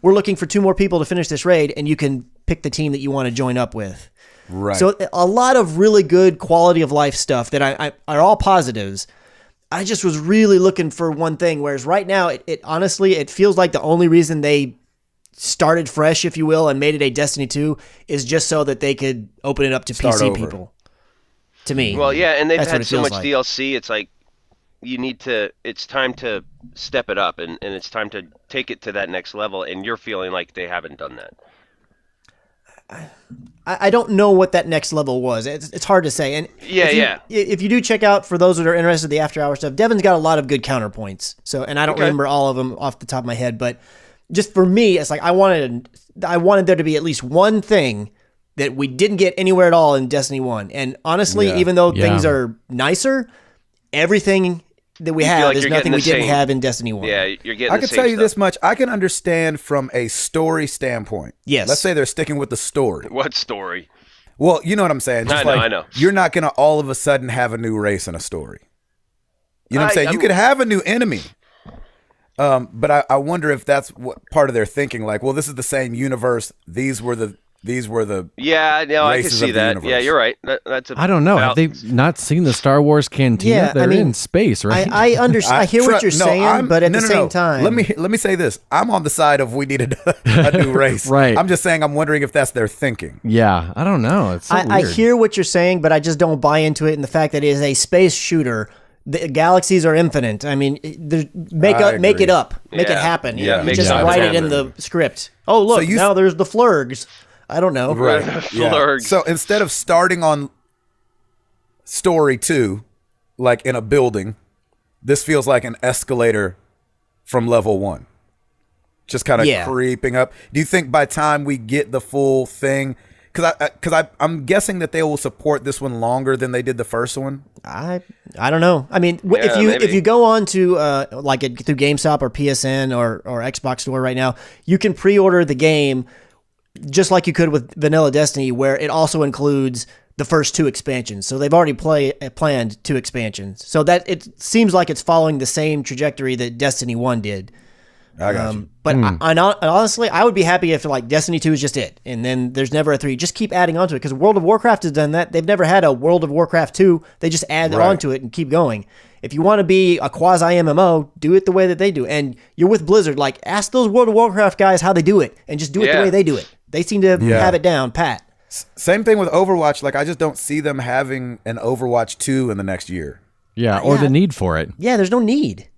we're looking for 2 more people to finish this raid, and you can pick the team that you want to join up with. Right. So a lot of really good quality of life stuff that I are all positives. I just was really looking for one thing, whereas right now, it honestly, it feels like the only reason they started fresh, if you will, and made it a Destiny 2 is just so that they could open it up to Start PC over. people. To me. Well, yeah, and they've That's what had it so feels much like. DLC. It's like it's time to step it up, and it's time to take it to that next level. And you're feeling like they haven't done that. I don't know what that next level was. It's hard to say. And if you do check out, for those that are interested in the after hour stuff, Devin's got a lot of good counterpoints. So, and I don't remember all of them off the top of my head, but just for me, it's like I wanted there to be at least one thing that we didn't get anywhere at all in Destiny 1. And honestly, even though things are nicer, everything that we have like is you're nothing getting we the didn't same. have in Destiny 1. Yeah, you're getting. I the can same tell you stuff. this much. I can understand from a story standpoint. Yes. Let's say they're sticking with the story. What story? Well, you know what I'm saying. Just I know. You're not going to all of a sudden have a new race in a story. You know what I'm saying? You could have a new enemy. But I wonder if that's what part of their thinking. Like, well, this is the same universe. These were the Yeah, no, I can races see of the that. universe. Yeah, you're right. That's I don't know. Have they not seen the Star Wars cantina? Yeah, I They're mean, in space, right? I understand. I hear what you're saying, but at the same time, Let me say this. I'm on the side of we needed a new race. Right. I'm just saying. I'm wondering if that's their thinking. Yeah, I don't know. It's so I weird. hear what you're saying, but I just don't buy into it in the fact that it is a space shooter. The galaxies are infinite. I mean, make agree. it up, make it Yeah. happen. Yeah, You make just it write it happen. in the script. Oh, look, So you- now there's the flurgs. I don't know. Right. Flurg. So instead of starting on story 2, like in a building, this feels like an escalator from level 1. just kind of creeping up. Do you think by time we get the full thing, because I'm guessing that they will support this one longer than they did the first one? I don't know. I mean, if you go on to through GameStop or PSN or Xbox Store right now, you can pre-order the game just like you could with Vanilla Destiny, where it also includes the first 2 expansions. So they've already planned 2 expansions. So that it seems like it's following the same trajectory that Destiny 1 did. I got you. But honestly, I would be happy if like Destiny 2 is just it, and then there's never a 3. Just keep adding onto it, because World of Warcraft has done that. They've never had a World of Warcraft 2. They just add onto it and keep going. If you want to be a quasi MMO, do it the way that they do. And you're with Blizzard, like ask those World of Warcraft guys how they do it, and just do it the way they do it. They seem to have it down pat. Same thing with Overwatch. Like, I just don't see them having an Overwatch 2 in the next year. Yeah, or the need for it. Yeah, there's no need.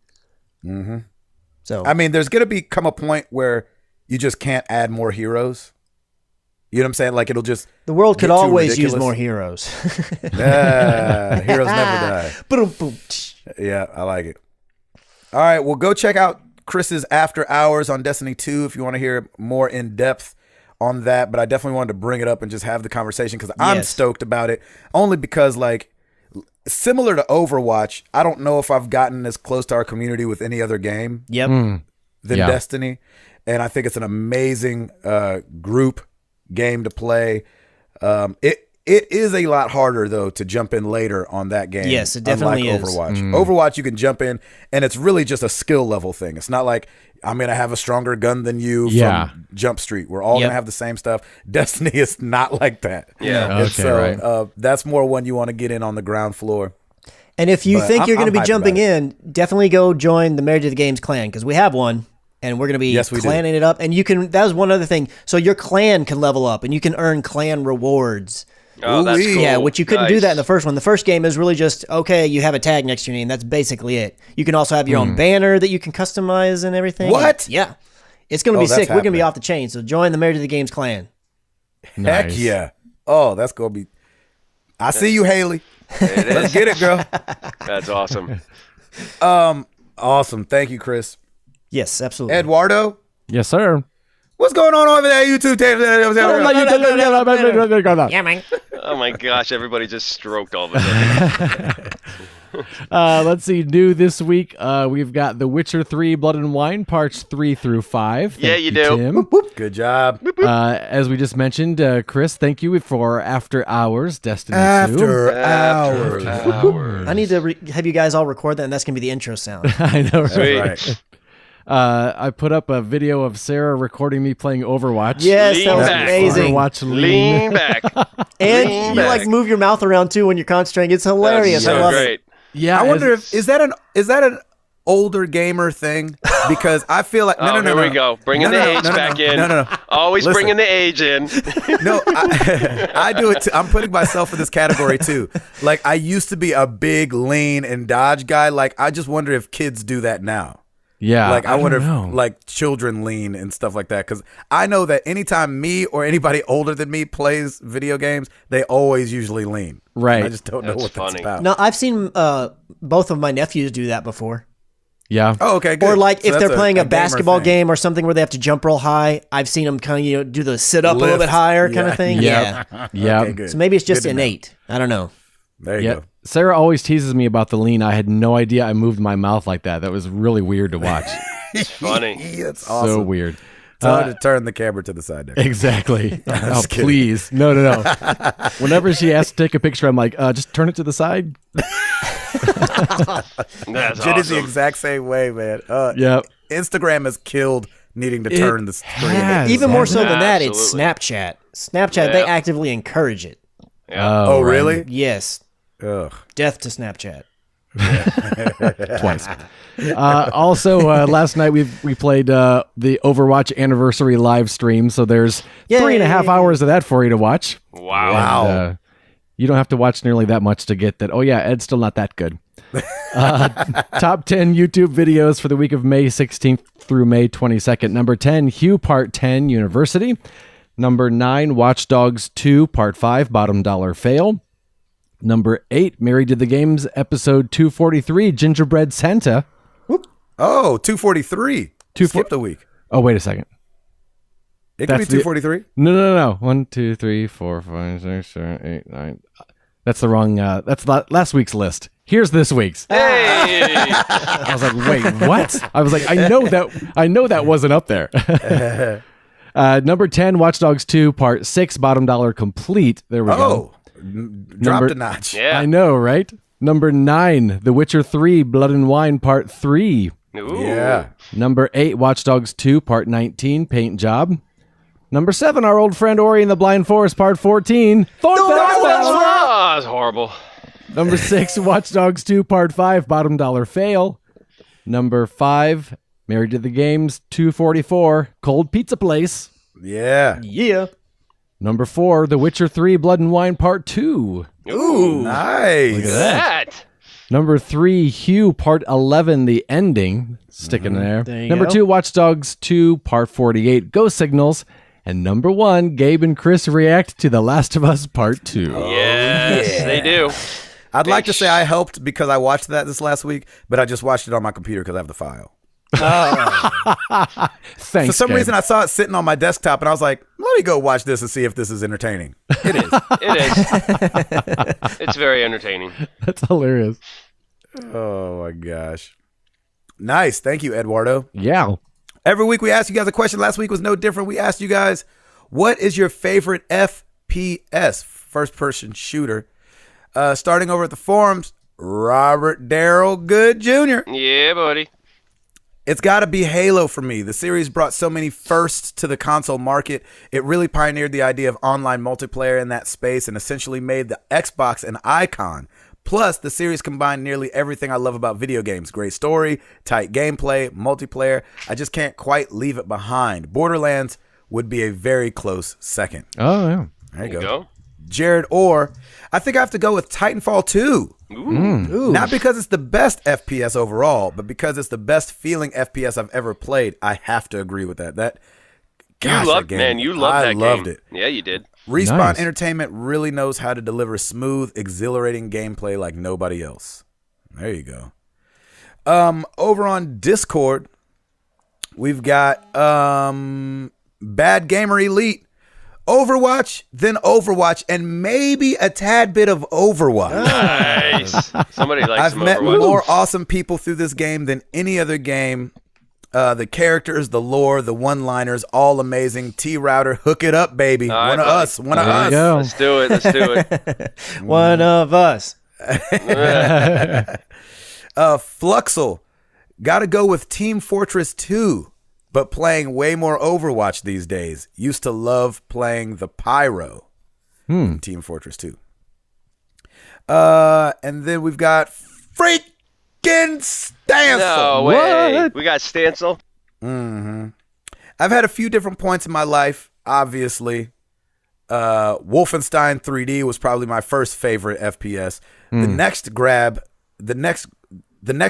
Mm-hmm. So I mean, there's going to come a point where you just can't add more heroes. You know what I'm saying? Like, it'll just... The world could always use more heroes. Yeah, heroes never die. Yeah, I like it. All right, well, go check out Chris's After Hours on Destiny 2 if you want to hear more in depth on that. But I definitely wanted to bring it up and just have the conversation, because I'm stoked about it. Only because, like, similar to Overwatch, I don't know if I've gotten as close to our community with any other game than Destiny. And I think it's an amazing group game to play. It is a lot harder, though, to jump in later on that game. Yes, it definitely is. Overwatch. Overwatch, you can jump in, and it's really just a skill level thing. It's not like I'm going to have a stronger gun than you from Jump Street. We're all going to have the same stuff. Destiny is not like that. Yeah. Okay, that's more one you want to get in on the ground floor. And if you think you're going to be jumping in, definitely go join the Married to the Games clan, because we have one. And we're going to be clanning it up. And you can, that was one other thing. So your clan can level up, and you can earn clan rewards. Oh, that's cool. Yeah, which you couldn't do that in the first one. The first game is really just, okay, you have a tag next to your name. That's basically it. You can also have your own banner that you can customize and everything. What? Yeah. It's going to be sick. We're going to be off the chain. So join the Married to the Games clan. Heck yeah. Oh, that's going to be... I see you, Haley. Let's get it, girl. That's awesome. Awesome. Thank you, Chris. Yes, absolutely. Eduardo? Yes, sir. What's going on over there, YouTube? Yeah, man. Oh my gosh, everybody just stroked all of a sudden. Let's see. New this week, we've got The Witcher 3 Blood and Wine, parts 3 through 5. Yeah, you do. Tim. Good job. As we just mentioned, Chris, thank you for After Hours, Destiny 2. After hours. I need to have you guys all record that, and that's going to be the intro sound. I know, right? Sweet. Right. I put up a video of Sarah recording me playing Overwatch. Yes, that was amazing. Overwatch Lean back. And Lean you back. like move your mouth around too when you're concentrating. It's hilarious. That's I so love great. it. Yeah, I wonder if is that an older gamer thing, because I feel like no. Here we go. Bringing the age back in. No. Always Listen. bringing the age in. No, I do it too. I'm putting myself in this category too. Like, I used to be a big lean and dodge guy. Like, I just wonder if kids do that now. Yeah, Like, I wonder don't know. if like children lean and stuff like that. Because I know that anytime me or anybody older than me plays video games, they always usually lean. Right. I just don't know That's what funny. that's about. No, I've seen both of my nephews do that before. Yeah. Oh, okay, good. Or like So if that's they're playing a gamer basketball thing. game or something where they have to jump real high, I've seen them kind of do the sit up a little Lift. bit higher kind Yeah. of thing. Yep. Yeah. Yeah. Okay, good. So maybe it's just Good to know. innate. I don't know. There you Yeah. go. Sarah always teases me about the lean. I had no idea I moved my mouth like that. That was really weird to watch. Funny. It's awesome. So weird. Tell her to turn the camera to the side there. Exactly. Oh, just kidding. please. No. Whenever she asks to take a picture, I'm like, just turn it to the side. That's Jenny's the awesome. exact same way, man. Yep. Instagram has killed needing to turn the screen. has. Even more so than that, it's Absolutely. Snapchat. Snapchat, they actively encourage it. Yeah. Oh, right. really? Yes. Ugh. Death to Snapchat. Twice. Also, last night we played the Overwatch anniversary live stream. So there's 3.5 hours of that for you to watch. Wow. And, you don't have to watch nearly that much to get that. Oh yeah, Ed's still not that good. Top 10 YouTube videos for the week of May 16th through May 22nd. Number 10, Hugh Part 10 University. Number 9, Watch Dogs 2 Part 5 Bottom Dollar Fail. Number 8, Married to the Games episode 243 Gingerbread Santa. Oh, 243. Skipped a week. Oh, wait a second. It could be 243. No. 1, 2, 3, 4, 5, 6, 7, 8, 9. That's the wrong. That's last week's list. Here's this week's. Hey! I was like, wait, what? I was like, I know that wasn't up there. Number 10, Watch Dogs 2, Part 6, bottom dollar complete. There we go. Dropped a notch. Yeah. I know, right? Number 9, The Witcher 3, Blood and Wine, Part 3. Ooh. Yeah. Number 8, Watch Dogs 2, Part 19, Paint Job. Number 7, our old friend Ori and the Blind Forest, Part 14. Oh, that's horrible. Number 6, Watch Dogs 2, Part 5, bottom dollar fail. Number 5, Married to the Games, 244, Cold Pizza Place. Yeah. Yeah. Number 4, The Witcher 3, Blood and Wine, Part 2. Ooh. Nice. Look at That. Number 3, Hue, Part 11, The Ending. Sticking there. you Number go. 2, Watch Dogs 2, Part 48, Ghost Signals. And number 1, Gabe and Chris react to The Last of Us Part 2. Yes, they do. I'd like to say I helped because I watched that this last week, but I just watched it on my computer because I have the file. Thanks, For some Gabe. reason, I saw it sitting on my desktop, and I was like, let me go watch this and see if this is entertaining. It is. It is. It's very entertaining. That's hilarious. Oh, my gosh. Nice. Thank you, Eduardo. Yeah. Every week we ask you guys a question. Last week was no different. We asked you guys, what is your favorite FPS, first-person shooter? Starting over at the forums, Robert Darrell Good Jr. Yeah, buddy. It's got to be Halo for me. The series brought so many firsts to the console market. It really pioneered the idea of online multiplayer in that space and essentially made the Xbox an icon. Plus, the series combined nearly everything I love about video games. Great story, tight gameplay, multiplayer. I just can't quite leave it behind. Borderlands would be a very close second. Oh, yeah. There you go. Jared Orr, I think I have to go with Titanfall 2. Ooh. Not because it's the best FPS overall, but because it's the best feeling FPS I've ever played. I have to agree with that. Gosh, You loved, that game, man. You loved that game. I loved it. Yeah, you did. Respawn Nice. Entertainment really knows how to deliver smooth, exhilarating gameplay like nobody else. There you go. Over on Discord, we've got Bad Gamer Elite, Overwatch, then Overwatch, and maybe a tad bit of Overwatch. Nice. Somebody likes I've some met Overwatch. more awesome people through this game than any other game. The characters, the lore, the one-liners, all amazing. T-Router, hook it up, baby. All right, One of buddy. us. One of There you us. go. Let's do it. Let's do it. One of us. Fluxel, gotta go with Team Fortress 2, but playing way more Overwatch these days. Used to love playing the Pyro in Team Fortress 2. And then we've got freaking Stancil. No way. What? We got Stancil. I've had a few different points in my life, obviously. Wolfenstein 3D was probably my first favorite FPS. The next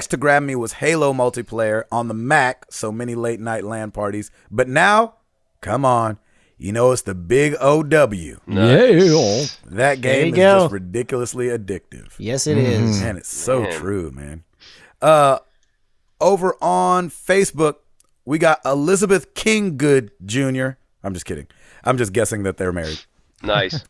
to grab me was Halo multiplayer on the Mac, so many late night LAN parties. But now, come on, you know it's the big OW. Yeah. That game is go. just ridiculously addictive. Yes, it is. Man, it's so true, man. Over on Facebook, we got Elizabeth Kinggood Jr. I'm just kidding. I'm just guessing that they're married. Nice.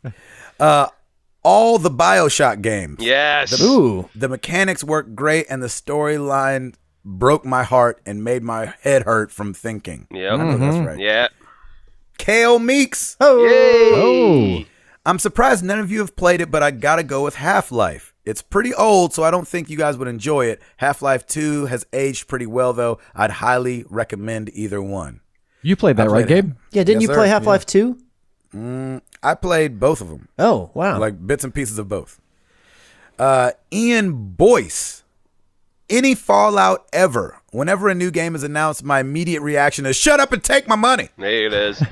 All the BioShock games. Yes. Ooh. The mechanics work great, and the storyline broke my heart and made my head hurt from thinking. Yep. I know that's right. Yeah. Kale Meeks. Oh. Yay. I'm surprised none of you have played it, but I gotta go with Half-Life. It's pretty old, so I don't think you guys would enjoy it. Half-Life 2 has aged pretty well, though. I'd highly recommend either one. You played that, right, played it. Gabe? Yeah, didn't Yes, you sir. play Half-Life 2? I played both of them, Oh, wow. like bits and pieces of both. Ian Boyce. Any Fallout ever. Whenever a new game is announced, my immediate reaction is, shut up and take my money. There it is.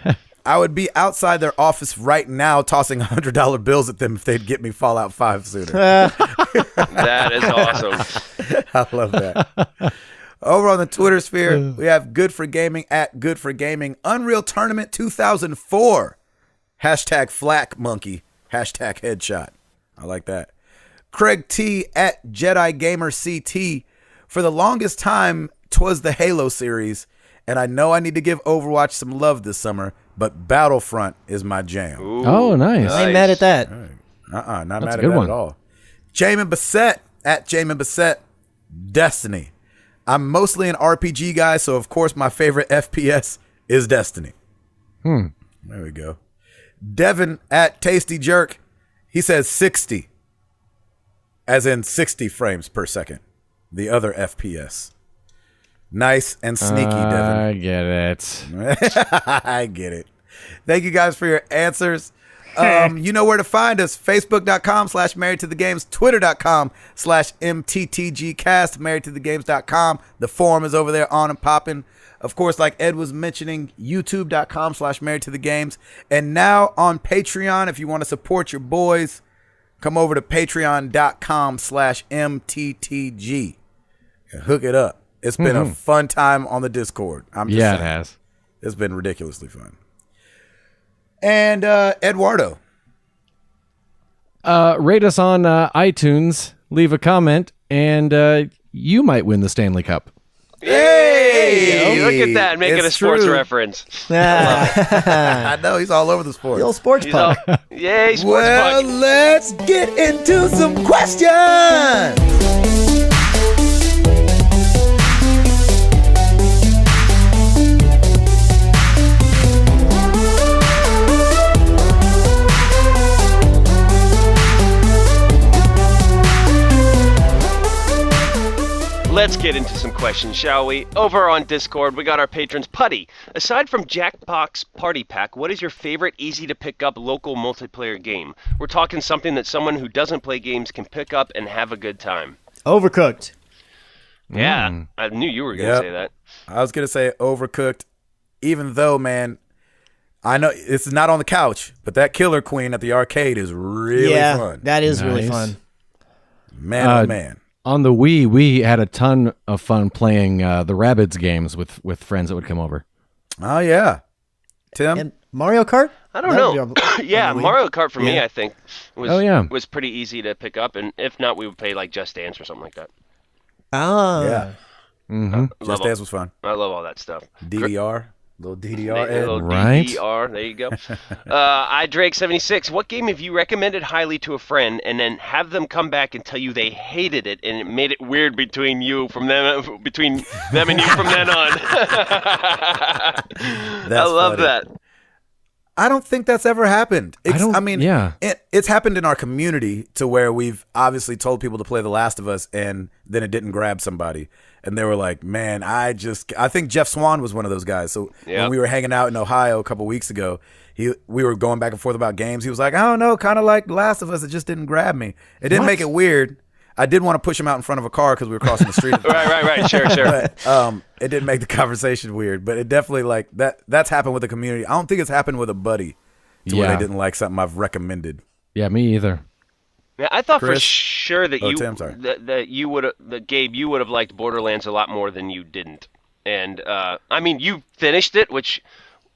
I would be outside their office right now tossing $100 bills at them if they'd get me Fallout 5 sooner. That is awesome. I love that. Over on the Twitter sphere, we have Good for Gaming at Good for Gaming. Unreal Tournament 2004. Hashtag Flack Monkey. Hashtag Headshot. I like that. Craig T at Jedi Gamer CT. For the longest time, 'twas the Halo series. and I know I need to give Overwatch some love this summer, but Battlefront is my jam. Ooh, Oh, nice. I ain't mad at that. Not That's mad a at good that one. at all. Jamin Bassett, at Jamin Bassett, Destiny. I'm mostly an RPG guy, so of course my favorite FPS is Destiny. There we go. Devin, at Tasty Jerk, he says 60. As in 60 frames per second. The other FPS. Nice and sneaky, Devin. I get it. I get it. Thank you guys for your answers. You know where to find us. Facebook.com/Married to the Games. Twitter.com/MTTGcast. MarriedToTheGames.com. The forum is over there on and popping. Of course, like Ed was mentioning, YouTube.com/Married to the Games. And now on Patreon, if you want to support your boys, come over to Patreon.com/MTTG. Hook it up. It's been a fun time on the Discord. I'm just Yeah, saying. it has. It's been ridiculously fun. And Eduardo. Rate us on iTunes, leave a comment, and you might win the Stanley Cup. Hey, look at that, making It's a sports true. reference. I know he's all over the sports. The old sports He's all, puck. yay, sports Well, puck. let's get into some questions. Let's get into some questions, shall we? Over on Discord, we got our patrons. Putty, aside from Jackbox Party Pack, what is your favorite easy-to-pick-up local multiplayer game? We're talking something that someone who doesn't play games can pick up and have a good time. Overcooked. Yeah, I knew you were going to Yep. say that. I was going to say Overcooked, even though, man, I know it's not on the couch, but that Killer Queen at the arcade is really Yeah, fun. that is really Nice. fun. Man, oh man. On the Wii, we had a ton of fun playing the Rabbids games with friends that would come over. Oh, yeah. Tim? And Mario Kart? I don't That know. would be on Yeah, the Wii. Mario Kart for me, Yeah. I think, was was pretty easy to pick up, and if not, we would play like Just Dance or something like that. Ah. Yeah. Mm-hmm. Just Dance was fun. I love all that stuff. DDR. Little DDR. Ed. Little Right. DDR, there you go. iDrake76, what game have you recommended highly to a friend and then have them come back and tell you they hated it and it made it weird between them and you from then on? I love funny. that. I don't think that's ever happened. Yeah. It's happened in our community to where we've obviously told people to play The Last of Us and then it didn't grab somebody. And they were like, man, I think Jeff Swan was one of those guys. So when we were hanging out in Ohio a couple weeks ago, we were going back and forth about games. He was like, I don't know, kind of like The Last of Us. It just didn't grab me. It didn't make it weird. I did want to push him out in front of a car because we were crossing the street. Right. Sure. But it didn't make the conversation weird. But it definitely like that's happened with the community. I don't think it's happened with a buddy to where they didn't like something I've recommended. Yeah, me either. Yeah, I thought for Chris? sure that Tim, sorry. Gabe, you would have liked Borderlands a lot more than you didn't. And I mean, you finished it, which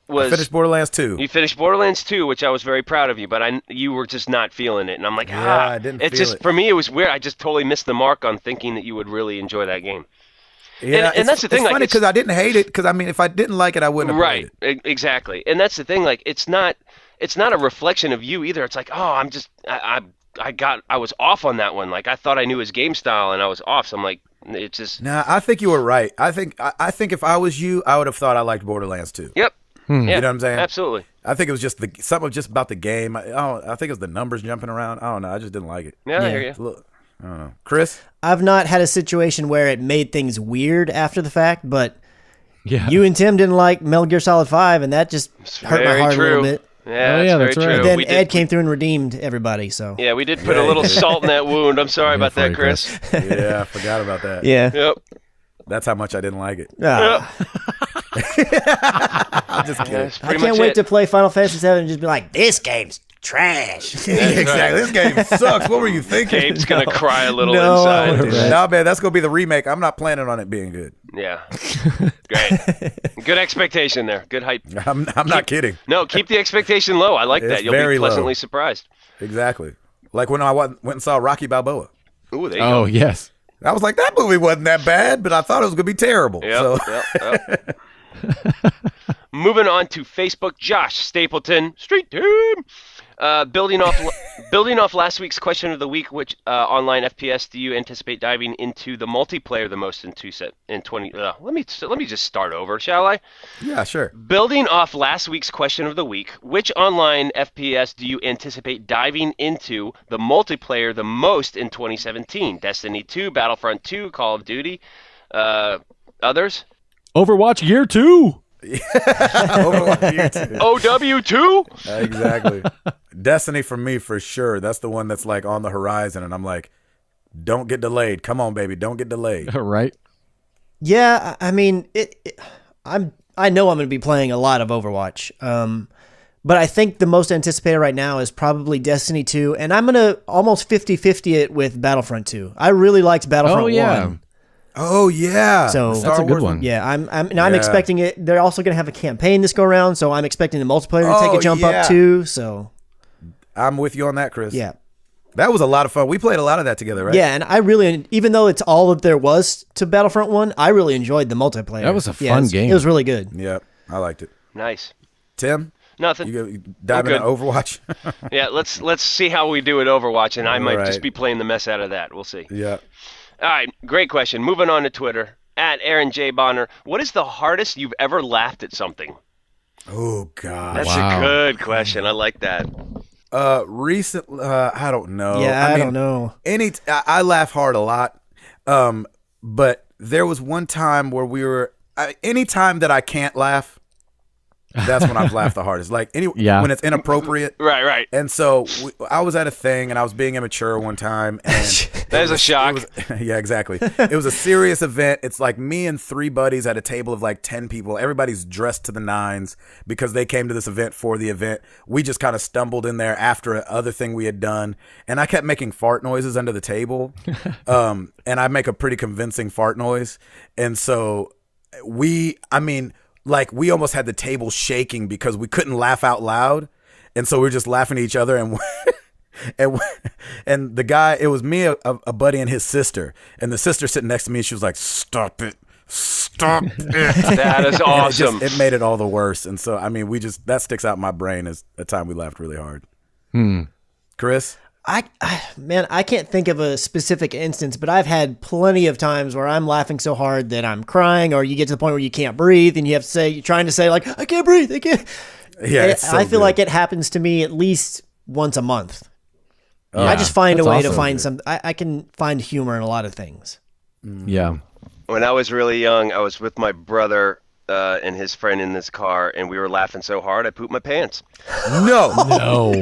was I finished Borderlands 2. You finished Borderlands 2, which I was very proud of you, but you were just not feeling it, and I'm like, I didn't it's feel just it. for me, it was weird. I just totally missed the mark on thinking that you would really enjoy that game. Yeah, and that's the thing. It's Like, funny because I didn't hate it. Because I mean, if I didn't like it, I wouldn't have played it. Right, exactly. And that's the thing. Like, it's not a reflection of you either. It's like, oh, I was off on that one. Like, I thought I knew his game style, and I was off. So I'm like, it's just. Nah, I think you were right. I think if I was you, I would have thought I liked Borderlands 2. Yep. Yeah, You know what I'm saying? Absolutely. I think it was just something just about the game. I think it was the numbers jumping around. I don't know. I just didn't like it. Yeah, I hear you. Look, I don't know. Chris? I've not had a situation where it made things weird after the fact, but Yeah. you and Tim didn't like Metal Gear Solid 5, and that just hurt my Very heart a true. little bit. Yeah, Oh, yeah, that's that's very right. true. Then We Ed did, came through and redeemed everybody, so. Yeah, we did put a little salt in that wound. I'm sorry about for that, you, Chris. Yeah, I forgot about that. Yeah. Yep. That's how much I didn't like it. Ah. I'm just kidding. That's I pretty can't much wait it. to play Final Fantasy VII and just be like, this game's trash. Exactly. This game sucks. What were you thinking? Gabe's gonna cry a little No, I inside. wouldn't do that. No, man, that's gonna be the remake. I'm not planning on it being good. Yeah. Great. Good expectation there. Good hype. I'm not kidding. No, keep the expectation low. I like It's that. You'll very be low. pleasantly surprised. Exactly. Like when I went and saw Rocky Balboa. Ooh, there you Oh, go. yes. I was like, that movie wasn't that bad, but I thought it was gonna be terrible. Yep, So yep. Moving on to Facebook, Josh Stapleton, Street Team. Building off last week's question of the week, which online FPS do you anticipate diving into the multiplayer the most in 20? Let me just start over, shall I? Yeah, sure. Building off last week's question of the week, which online FPS do you anticipate diving into the multiplayer the most in 2017? Destiny 2, Battlefront 2, Call of Duty, others? Overwatch Year 2. Overwatch Year 2. OW2? Exactly. Destiny for me, for sure. That's the one that's like on the horizon, and I'm like, don't get delayed. Come on, baby, don't get delayed. Right. Yeah, I mean, I know I'm going to be playing a lot of Overwatch. But I think the most anticipated right now is probably Destiny 2, and I'm going to almost 50-50 it with Battlefront 2. I really liked Battlefront 1. Oh yeah, So That's a good one. Yeah, I'm expecting it. They're also going to have a campaign this go around, so I'm expecting the multiplayer to take a jump up too. So I'm with you on that, Chris. yeah, that was a lot of fun. We played a lot of that together, right? yeah, and I really, even though it's all that there was to Battlefront 1, I really enjoyed the multiplayer. That was a fun game. It was really good. Yeah, I liked it. Nice. Tim, Nothing. you dive into Overwatch? Yeah, let's see how we do at Overwatch, and I might Right. just be playing the mess out of that. We'll see. Yeah. All right, great question. Moving on to Twitter, at Aaron J. Bonner. What is the hardest you've ever laughed at something? Oh God. That's Wow. a good question. I like that. Recently, I don't know. Yeah, I mean, don't know. I laugh hard a lot. But there was one time where any time that I can't laugh, that's when I've laughed the hardest. Like when it's inappropriate. Right. And so I was at a thing and I was being immature one time. And That is a shock. yeah, exactly. It was a serious event. It's like me and 3 buddies at a table of like 10 people. Everybody's dressed to the nines because they came to this event for the event. We just kind of stumbled in there after another thing we had done. And I kept making fart noises under the table. And I make a pretty convincing fart noise. And so we almost had the table shaking because we couldn't laugh out loud. And so we were just laughing at each other. And the guy, it was me, a buddy, and his sister. And the sister sitting next to me, she was like, "Stop it. Stop it." That is awesome. It made it all the worse. And so, I mean, that sticks out in my brain as a time we laughed really hard. Chris? I can't think of a specific instance, but I've had plenty of times where I'm laughing so hard that I'm crying, or you get to the point where you can't breathe and you're trying to say like, "I can't breathe, I can't." Yeah, I feel like it happens to me at least once a month. I just find a way to find some. I can find humor in a lot of things. Yeah. When I was really young, I was with my brother and his friend in this car, and we were laughing so hard I pooped my pants. No.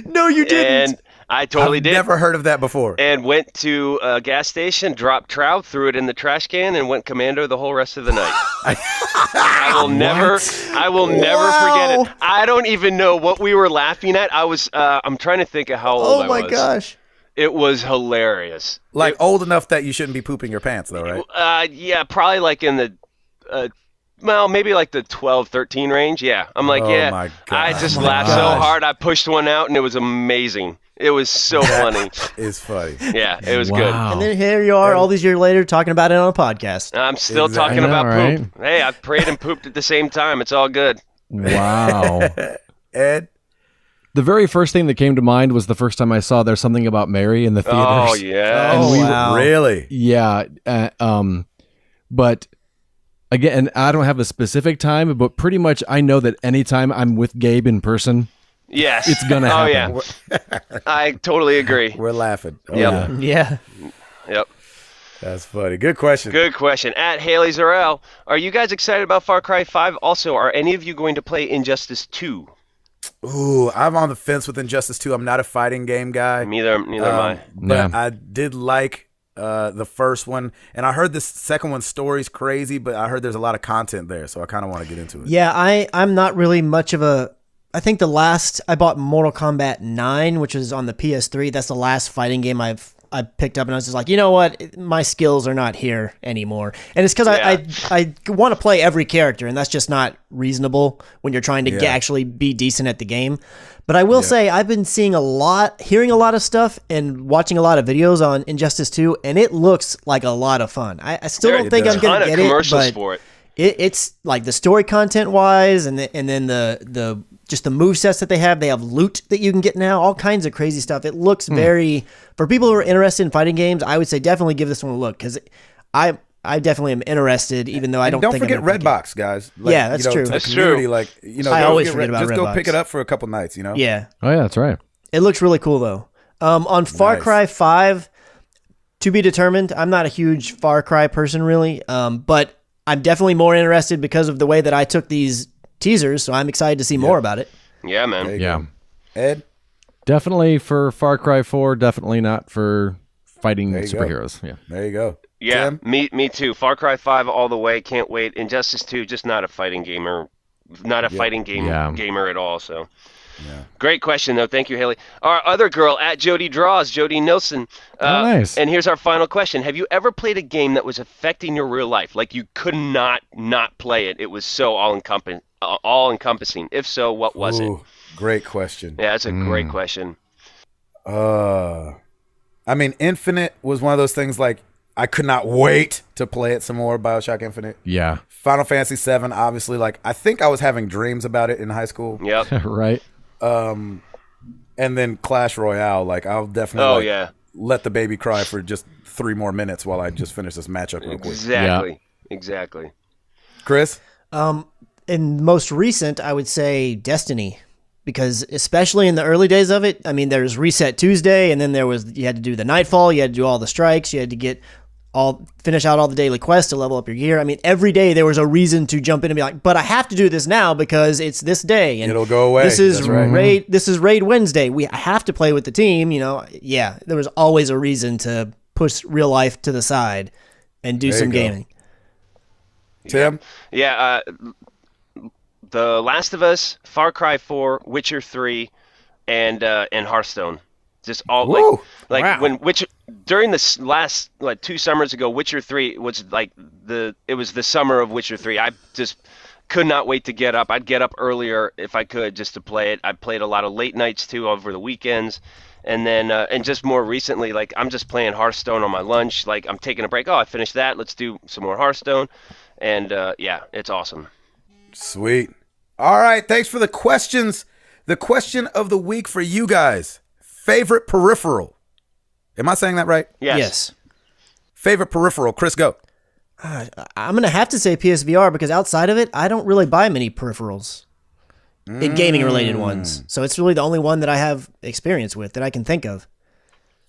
No, you didn't. And I totally I've did. never heard of that before. And went to a gas station, dropped trout, threw it in the trash can, and went commando the whole rest of the night. I will never forget it. I don't even know what we were laughing at. I'm trying to think of how old I was. Oh my gosh. It was hilarious. Like old enough that you shouldn't be pooping your pants though, right? Yeah, probably like in the maybe like the 12, 13 range. Yeah. I'm like, Oh my I God. just Oh my laughed so gosh. hard. I pushed one out, and it was amazing. It was so funny. It's funny. Yeah, it was good. Wow. And then here you are, all these years later, talking about it on a podcast. I'm still Exactly. talking I know, about right? poop. Hey, I prayed and pooped at the same time. It's all good. Wow. Ed? The very first thing that came to mind was the first time I saw There's Something About Mary in the theaters. Oh, yeah. Oh, we were- wow. Really? Yeah. But again, and I don't have a specific time, but pretty much I know that anytime I'm with Gabe in person, Yes. it's gonna happen. Oh, yeah. I totally agree. We're laughing. Oh, Yep. yeah. Yeah. Yep. That's funny. Good question. Good question. At Haley Zarel, are you guys excited about Far Cry 5? Also, are any of you going to play Injustice 2? Ooh, I'm on the fence with Injustice 2. I'm not a fighting game guy. Neither am I. But Yeah. I did like the first one, and I heard this second one's story's crazy, but I heard there's a lot of content there, so I kind of want to get into it. Yeah, I'm not really much of a. I think I bought Mortal Kombat 9, which is on the PS3. That's the last fighting game I picked up, and I was just like, you know what, my skills are not here anymore. And it's because I want to play every character, and that's just not reasonable when you're trying to actually be decent at the game. But I will say I've been hearing a lot of stuff and watching a lot of videos on Injustice 2, and it looks like a lot of fun. I still don't think I'm going to get it, commercials but for it. it's like the story content wise, and then the just the movesets that they have. They have loot that you can get now, all kinds of crazy stuff. It looks very, for people who are interested in fighting games, I would say definitely give this one a look, because I definitely am interested, even though I don't think forget I'm gonna pick Redbox, guys. Like, Yeah, that's true. To the That's community, true. like, I don't always forget forget about Just go Redbox. pick it up for a couple nights, it. Yeah, Oh yeah, that's right. it looks really cool though. On Far Nice. Cry 5, to be determined. I'm not a huge Far Cry person really, but I'm definitely more interested because of the way that I took these teasers, so I'm excited to see more about it. Yeah, man. There you Yeah. go. Ed? Definitely for Far Cry 4, definitely not for fighting There you go. superheroes. Yeah. There you go. Yeah, Tim? me too. Far Cry 5 all the way. Can't wait. Injustice 2, just not a fighting gamer. Not a fighting gamer at all, so. Yeah. Great question, though. Thank you, Haley. Our other girl, at Jody Draws, Jody Nilsson. Nice. And here's our final question. Have you ever played a game that was affecting your real life? Like you could not play it. It was so all-encompassing. If so, what was it? Ooh, great question. Yeah, that's a great question. I mean, Infinite was one of those things, like, I could not wait to play it some more, BioShock Infinite. Yeah. Final Fantasy 7, obviously, like, I think I was having dreams about it in high school. Yep. Right. And then Clash Royale, like, I'll definitely let the baby cry for just 3 more minutes while I just finish this matchup real quick. Exactly. Chris? And most recent, I would say Destiny, because especially in the early days of it, I mean, there's Reset Tuesday, and then you had to do the Nightfall, you had to do all the strikes, you had to finish out all the daily quests to level up your gear. I mean, every day there was a reason to jump in and be like, but I have to do this now because it's this day, and It'll go away. This is That's right. raid. This is Raid Wednesday. I have to play with the team. Yeah, there was always a reason to push real life to the side and do There some you go. gaming. Tim? Yeah, The Last of Us, Far Cry 4, Witcher 3, and Hearthstone. Just all Woo! when during this last 2 summers ago, Witcher 3 was it was the summer of Witcher 3. I just could not wait to get up. I'd get up earlier if I could just to play it. I played a lot of late nights too over the weekends. And then, and just more recently, like I'm just playing Hearthstone on my lunch. Like I'm taking a break. Oh, I finished that. Let's do some more Hearthstone. And yeah, it's awesome. Sweet. All right, thanks for the questions. The question of the week for you guys. Favorite peripheral. Am I saying that right? Yes. Favorite peripheral. Chris, go. I'm going to have to say PSVR because outside of it, I don't really buy many peripherals. Gaming-related ones. So it's really the only one that I have experience with that I can think of.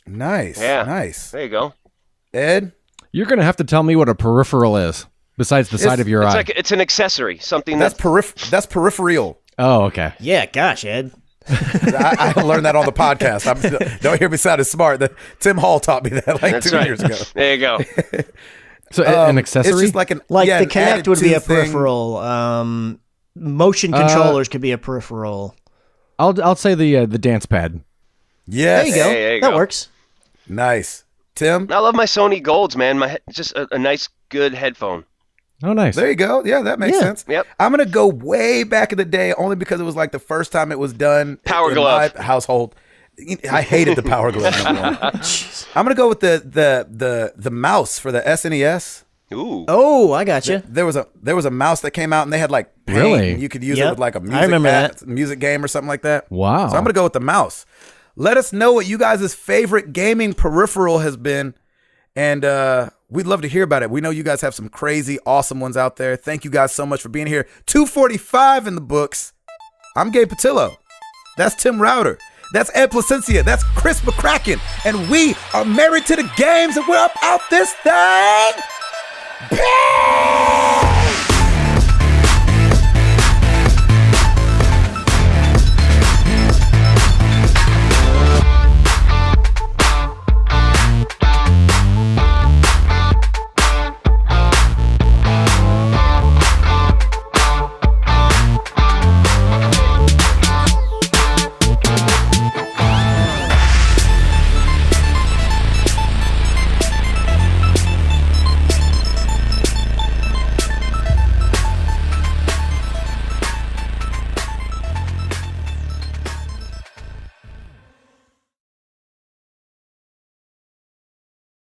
Nice. Yeah. Nice. There you go. Ed? You're going to have to tell me what a peripheral is besides the side of your It's eye. like it's an accessory, something That's peripheral. Oh, okay. Yeah, gosh, Ed. I learned that on the podcast. Don't hear me sounding smart. Tim Hall taught me that like That's 2 right. years ago. There you go. So an accessory? It's just like an Like yeah, the an Kinect would be a added-to thing. peripheral. Motion controllers could be a peripheral. I'll say the dance pad. Yes. There you go. Hey, there you that go. works. Nice. Tim? I love my Sony Golds, man. Just a nice, good headphone. Oh, nice. There you go. Yeah, that makes sense. Yep. I'm going to go way back in the day only because it was like the first time it was done Power in glove. my household. I hated the power glove. Number one. I'm going to go with the mouse for the SNES. Ooh. Oh, I got you. There was a mouse that came out and they had like paint. Really? You could use Yep. it with like a I remember that. music game or something like that. Wow. So I'm going to go with the mouse. Let us know what you guys' favorite gaming peripheral has been. And we'd love to hear about it. We know you guys have some crazy, awesome ones out there. Thank you guys so much for being here. 245 in the books. I'm Gabe Patillo. That's Tim Router. That's Ed Placencia. That's Chris McCracken. And we are married to the games and we're up out this thing. Bang!